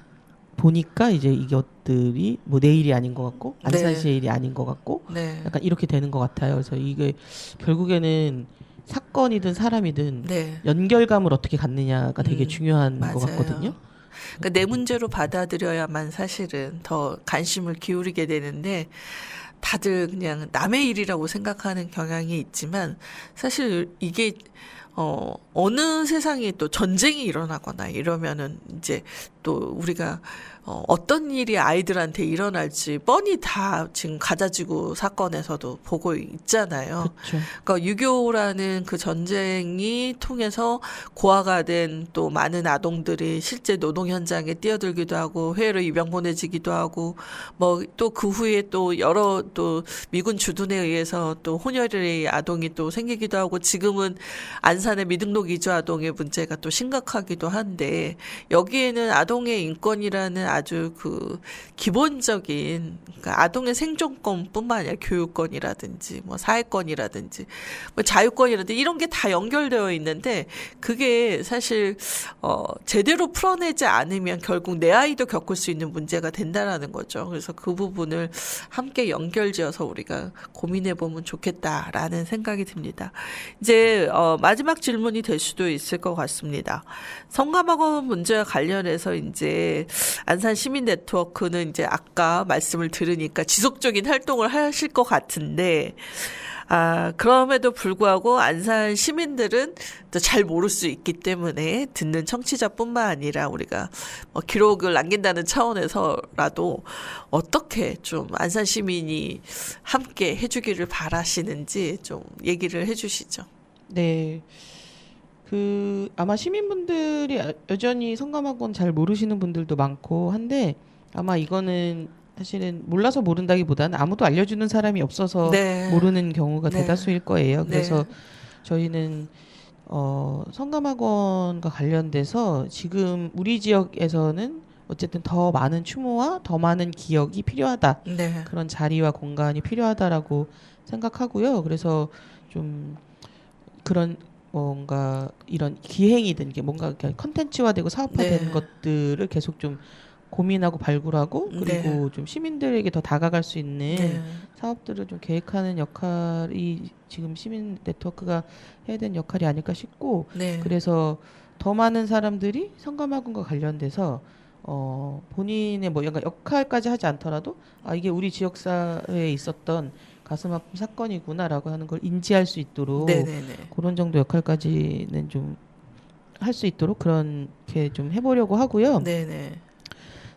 [SPEAKER 4] 보니까 이제 이것들이 뭐 내 일이 아닌 것 같고
[SPEAKER 2] 네.
[SPEAKER 4] 안산시의 일이 아닌 것 같고
[SPEAKER 2] 네.
[SPEAKER 4] 약간 이렇게 되는 것 같아요. 그래서 이게 결국에는 사건이든 사람이든
[SPEAKER 2] 네.
[SPEAKER 4] 연결감을 어떻게 갖느냐가 되게 중요한
[SPEAKER 2] 맞아요.
[SPEAKER 4] 것 같거든요.
[SPEAKER 2] 그러니까 내 문제로 받아들여야만 사실은 더 관심을 기울이게 되는데 다들 그냥 남의 일이라고 생각하는 경향이 있지만 사실 이게 어느 세상에 또 전쟁이 일어나거나 이러면은 이제 또 우리가 어떤 일이 아이들한테 일어날지 뻔히 다 지금 가자지구 사건에서도 보고 있잖아요.
[SPEAKER 4] 그렇죠.
[SPEAKER 2] 그러니까 6.25라는 그 전쟁이 통해서 고아가 된 또 많은 아동들이 실제 노동 현장에 뛰어들기도 하고 해외로 입양 보내지기도 하고 뭐 또 그 후에 또 여러 또 미군 주둔에 의해서 또 혼혈의 아동이 또 생기기도 하고 지금은 안산의 미등록 이주 아동의 문제가 또 심각하기도 한데 여기에는 아동의 인권이라는 아주 그 기본적인 그러니까 아동의 생존권뿐만 아니라 교육권이라든지 뭐 사회권이라든지 뭐 자유권이라든지 이런 게 다 연결되어 있는데 그게 사실 제대로 풀어내지 않으면 결국 내 아이도 겪을 수 있는 문제가 된다라는 거죠. 그래서 그 부분을 함께 연결지어서 우리가 고민해 보면 좋겠다라는 생각이 듭니다. 이제 마지막 질문이 될 수도 있을 것 같습니다. 성감학원 문제와 관련해서 이제 안산 시민 네트워크는 이제 아까 말씀을 들으니까 지속적인 활동을 하실 것 같은데 그럼에도 불구하고 안산 시민들은 또 잘 모를 수 있기 때문에 듣는 청취자뿐만 아니라 우리가 기록을 남긴다는 차원에서라도 어떻게 좀 안산 시민이 함께 해주기를 바라시는지 좀 얘기를 해주시죠.
[SPEAKER 4] 네. 아마 시민분들이 여전히 성감학원 잘 모르시는 분들도 많고 한데 아마 이거는 사실은 몰라서 모른다기보다는 아무도 알려주는 사람이 없어서
[SPEAKER 2] 네.
[SPEAKER 4] 모르는 경우가
[SPEAKER 2] 네.
[SPEAKER 4] 대다수일 거예요. 그래서
[SPEAKER 2] 네.
[SPEAKER 4] 저희는 성감학원과 관련돼서 지금 우리 지역에서는 어쨌든 더 많은 추모와 더 많은 기억이 필요하다.
[SPEAKER 2] 네.
[SPEAKER 4] 그런 자리와 공간이 필요하다라고 생각하고요. 그래서 좀 그런 뭔가 이런 기행이든 게 뭔가 컨텐츠화되고 사업화되는
[SPEAKER 2] 네.
[SPEAKER 4] 것들을 계속 좀 고민하고 발굴하고 그리고
[SPEAKER 2] 네.
[SPEAKER 4] 좀 시민들에게 더 다가갈 수 있는
[SPEAKER 2] 네.
[SPEAKER 4] 사업들을 좀 계획하는 역할이 지금 시민 네트워크가 해야 되는 역할이 아닐까 싶고
[SPEAKER 2] 네.
[SPEAKER 4] 그래서 더 많은 사람들이 성감학원과 관련돼서 본인의 뭐 약간 역할까지 하지 않더라도 이게 우리 지역사회에 있었던 가슴 아픈 사건이구나라고 하는 걸 인지할 수 있도록
[SPEAKER 2] 네네네.
[SPEAKER 4] 그런 정도 역할까지는 좀 할 수 있도록 그렇게 좀 해보려고 하고요.
[SPEAKER 2] 네네.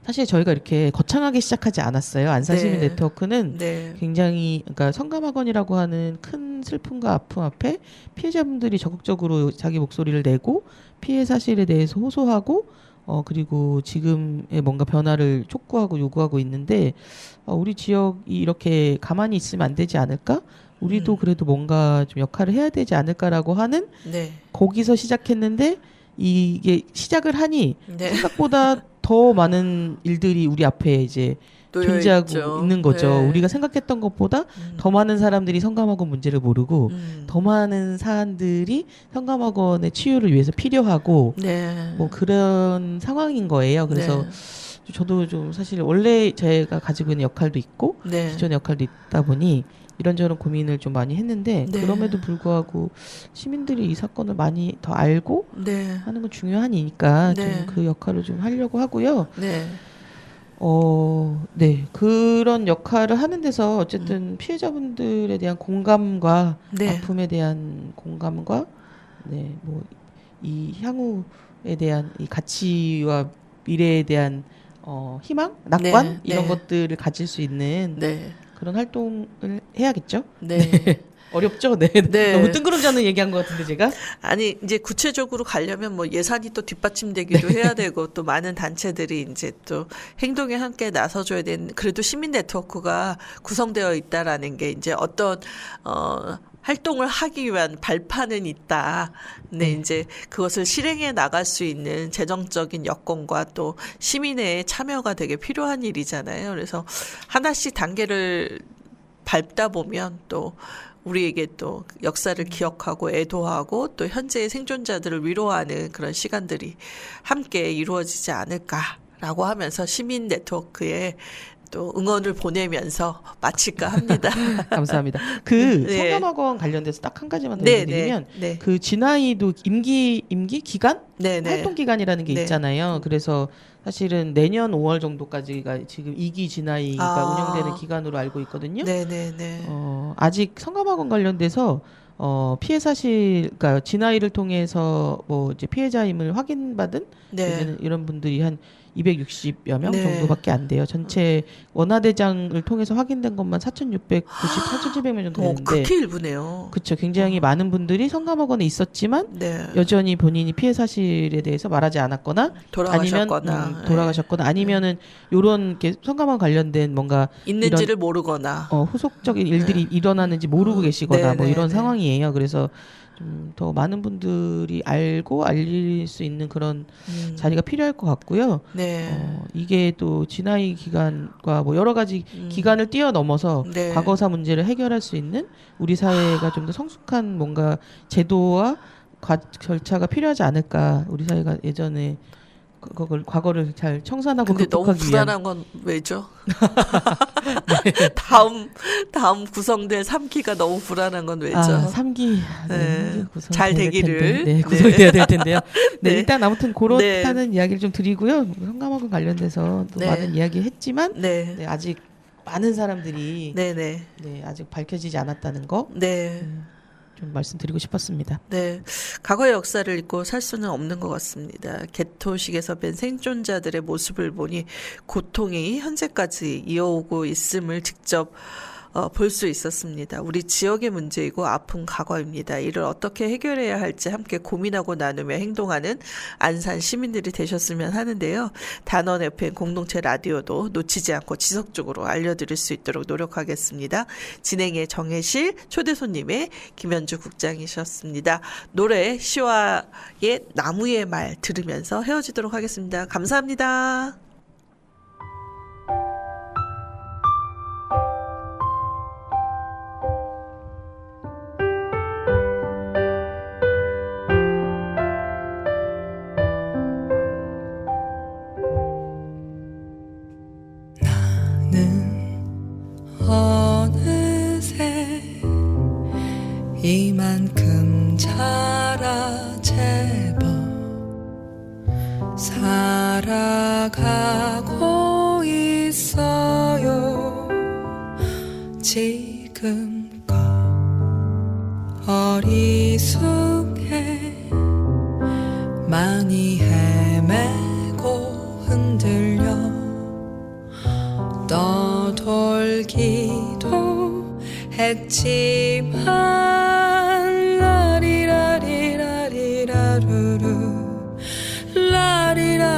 [SPEAKER 4] 사실 저희가 이렇게 거창하게 시작하지 않았어요. 안산시민
[SPEAKER 2] 네.
[SPEAKER 4] 네트워크는
[SPEAKER 2] 네.
[SPEAKER 4] 굉장히 그러니까 성감학원이라고 하는 큰 슬픔과 아픔 앞에 피해자분들이 적극적으로 자기 목소리를 내고 피해 사실에 대해서 호소하고 그리고 지금의 뭔가 변화를 촉구하고 요구하고 있는데 우리 지역이 이렇게 가만히 있으면 안 되지 않을까? 우리도 그래도 뭔가 좀 역할을 해야 되지 않을까라고 하는
[SPEAKER 2] 네.
[SPEAKER 4] 거기서 시작했는데 이게 시작을 하니
[SPEAKER 2] 네.
[SPEAKER 4] 생각보다 더 많은 일들이 우리 앞에 이제
[SPEAKER 2] 놓여
[SPEAKER 4] 존재하고
[SPEAKER 2] 있죠.
[SPEAKER 4] 있는 거죠.
[SPEAKER 2] 네.
[SPEAKER 4] 우리가 생각했던 것보다 더 많은 사람들이 성감학원 문제를 모르고 더 많은 사람들이 성감학원의 치유를 위해서 필요하고
[SPEAKER 2] 네.
[SPEAKER 4] 뭐 그런 상황인 거예요. 그래서
[SPEAKER 2] 네.
[SPEAKER 4] 저도 좀 사실 원래 제가 가지고 있는 역할도 있고
[SPEAKER 2] 네.
[SPEAKER 4] 기존의 역할도 있다 보니 이런저런 고민을 좀 많이 했는데
[SPEAKER 2] 네.
[SPEAKER 4] 그럼에도 불구하고 시민들이 이 사건을 많이 더 알고
[SPEAKER 2] 네.
[SPEAKER 4] 하는 건 중요하니까
[SPEAKER 2] 네.
[SPEAKER 4] 좀 그 역할을 좀 하려고 하고요.
[SPEAKER 2] 네.
[SPEAKER 4] 네. 그런 역할을 하는 데서 어쨌든 피해자분들에 대한 공감과
[SPEAKER 2] 네.
[SPEAKER 4] 아픔에 대한 공감과 네, 뭐 이 향후에 대한 이 가치와 미래에 대한 희망, 낙관
[SPEAKER 2] 네.
[SPEAKER 4] 이런
[SPEAKER 2] 네.
[SPEAKER 4] 것들을 가질 수 있는
[SPEAKER 2] 네.
[SPEAKER 4] 그런 활동을 해야겠죠.
[SPEAKER 2] 네.
[SPEAKER 4] 어렵죠. 네.
[SPEAKER 2] 네.
[SPEAKER 4] 너무 뜬구름지 않는 얘기한 것 같은데 제가.
[SPEAKER 2] 아니 이제 구체적으로 가려면 뭐 예산이 또 뒷받침되기도 해야 되고 또 많은 단체들이 이제 또 행동에 함께 나서줘야 되는 그래도 시민 네트워크가 구성되어 있다라는 게 이제 어떤 활동을 하기 위한 발판은 있다. 근데 이제 그것을 실행해 나갈 수 있는 재정적인 여건과 또 시민의 참여가 되게 필요한 일이잖아요. 그래서 하나씩 단계를 밟다 보면 또 우리에게 또 역사를 기억하고 애도하고 또 현재의 생존자들을 위로하는 그런 시간들이 함께 이루어지지 않을까라고 하면서 시민 네트워크에 또 응원을 보내면서 마칠까 합니다.
[SPEAKER 4] 감사합니다. 그
[SPEAKER 2] 네.
[SPEAKER 4] 성감학원 관련돼서 딱 한 가지만 더
[SPEAKER 2] 네,
[SPEAKER 4] 얘기드리면
[SPEAKER 2] 네.
[SPEAKER 4] 그 진아이도 임기 기간
[SPEAKER 2] 네, 네.
[SPEAKER 4] 활동 기간이라는 게
[SPEAKER 2] 네.
[SPEAKER 4] 있잖아요. 그래서 사실은 내년 5월 정도까지가 지금 2기 진아이가 운영되는 기간으로 알고 있거든요.
[SPEAKER 2] 네, 네, 네.
[SPEAKER 4] 아직 성감학원 관련돼서 피해 사실, 그러니까 진아이를 통해서 뭐 이제 피해자임을 확인받은
[SPEAKER 2] 네.
[SPEAKER 4] 이런 분들이 한 260여 명
[SPEAKER 2] 네.
[SPEAKER 4] 정도밖에 안 돼요. 전체 원화대장을 통해서 확인된 것만 4,690, 4,700명 정도 되는데,
[SPEAKER 2] 그렇게 일부네요.
[SPEAKER 4] 그렇죠. 굉장히 많은 분들이 성감학원에 있었지만
[SPEAKER 2] 네.
[SPEAKER 4] 여전히 본인이 피해 사실에 대해서 말하지 않았거나
[SPEAKER 2] 돌아가셨거나
[SPEAKER 4] 아니면 돌아가셨거나 아니면은 요런 게 성감학원 관련된 뭔가
[SPEAKER 2] 있는지를 모르거나.
[SPEAKER 4] 후속적인 일들이 일어나는지 모르고 계시거나
[SPEAKER 2] 네,
[SPEAKER 4] 뭐
[SPEAKER 2] 네,
[SPEAKER 4] 이런
[SPEAKER 2] 네.
[SPEAKER 4] 상황이에요. 그래서 좀 더 많은 분들이 알고 알릴 수 있는 그런 자리가 필요할 것 같고요.
[SPEAKER 2] 네.
[SPEAKER 4] 이게 또 진아이 기간과 뭐 여러 가지 기간을 뛰어넘어서
[SPEAKER 2] 네.
[SPEAKER 4] 과거사 문제를 해결할 수 있는 우리 사회가 좀 더 성숙한 뭔가 제도와 절차가 필요하지 않을까. 우리 사회가 예전에 그걸 과거를 잘 청산하고
[SPEAKER 2] 근데 너무
[SPEAKER 4] 극복하기 위한
[SPEAKER 2] 불안한 건 왜죠?
[SPEAKER 4] 네.
[SPEAKER 2] 다음 구성될 3기가 너무 불안한 건 왜죠?
[SPEAKER 4] 3기
[SPEAKER 2] 네.
[SPEAKER 4] 구성이
[SPEAKER 2] 잘
[SPEAKER 4] 될
[SPEAKER 2] 되기를.
[SPEAKER 4] 텐데.
[SPEAKER 2] 네.
[SPEAKER 4] 구성이 돼야 될 텐데요. 네,
[SPEAKER 2] 네.
[SPEAKER 4] 일단 아무튼 그렇다는
[SPEAKER 2] 네.
[SPEAKER 4] 이야기를 좀 드리고요. 성감학원 관련돼서 또
[SPEAKER 2] 네.
[SPEAKER 4] 많은 이야기 했지만
[SPEAKER 2] 네.
[SPEAKER 4] 네, 아직 많은 사람들이
[SPEAKER 2] 네, 네.
[SPEAKER 4] 네, 아직 밝혀지지 않았다는 거
[SPEAKER 2] 네.
[SPEAKER 4] 좀 말씀드리고 싶었습니다.
[SPEAKER 2] 네. 과거의 역사를 잊고 살 수는 없는 것 같습니다. 개토식에서 뵌 생존자들의 모습을 보니 고통이 현재까지 이어오고 있음을 직접 볼 수 있었습니다. 우리 지역의 문제이고 아픈 과거입니다. 이를 어떻게 해결해야 할지 함께 고민하고 나누며 행동하는 안산 시민들이 되셨으면 하는데요. 단원 FM 공동체 라디오도 놓치지 않고 지속적으로 알려드릴 수 있도록 노력하겠습니다. 진행의 정혜실, 초대 손님의 김현주 국장이셨습니다. 노래 시와의 나무의 말 들으면서 헤어지도록 하겠습니다. 감사합니다.
[SPEAKER 3] 어느새 이만큼 자라 제법 살아가고 있어요. 지금껏 어리숙해 많이 헤매고 흔들려 떠돌기도 했지만 라리라리라리라루루 라리라리라라루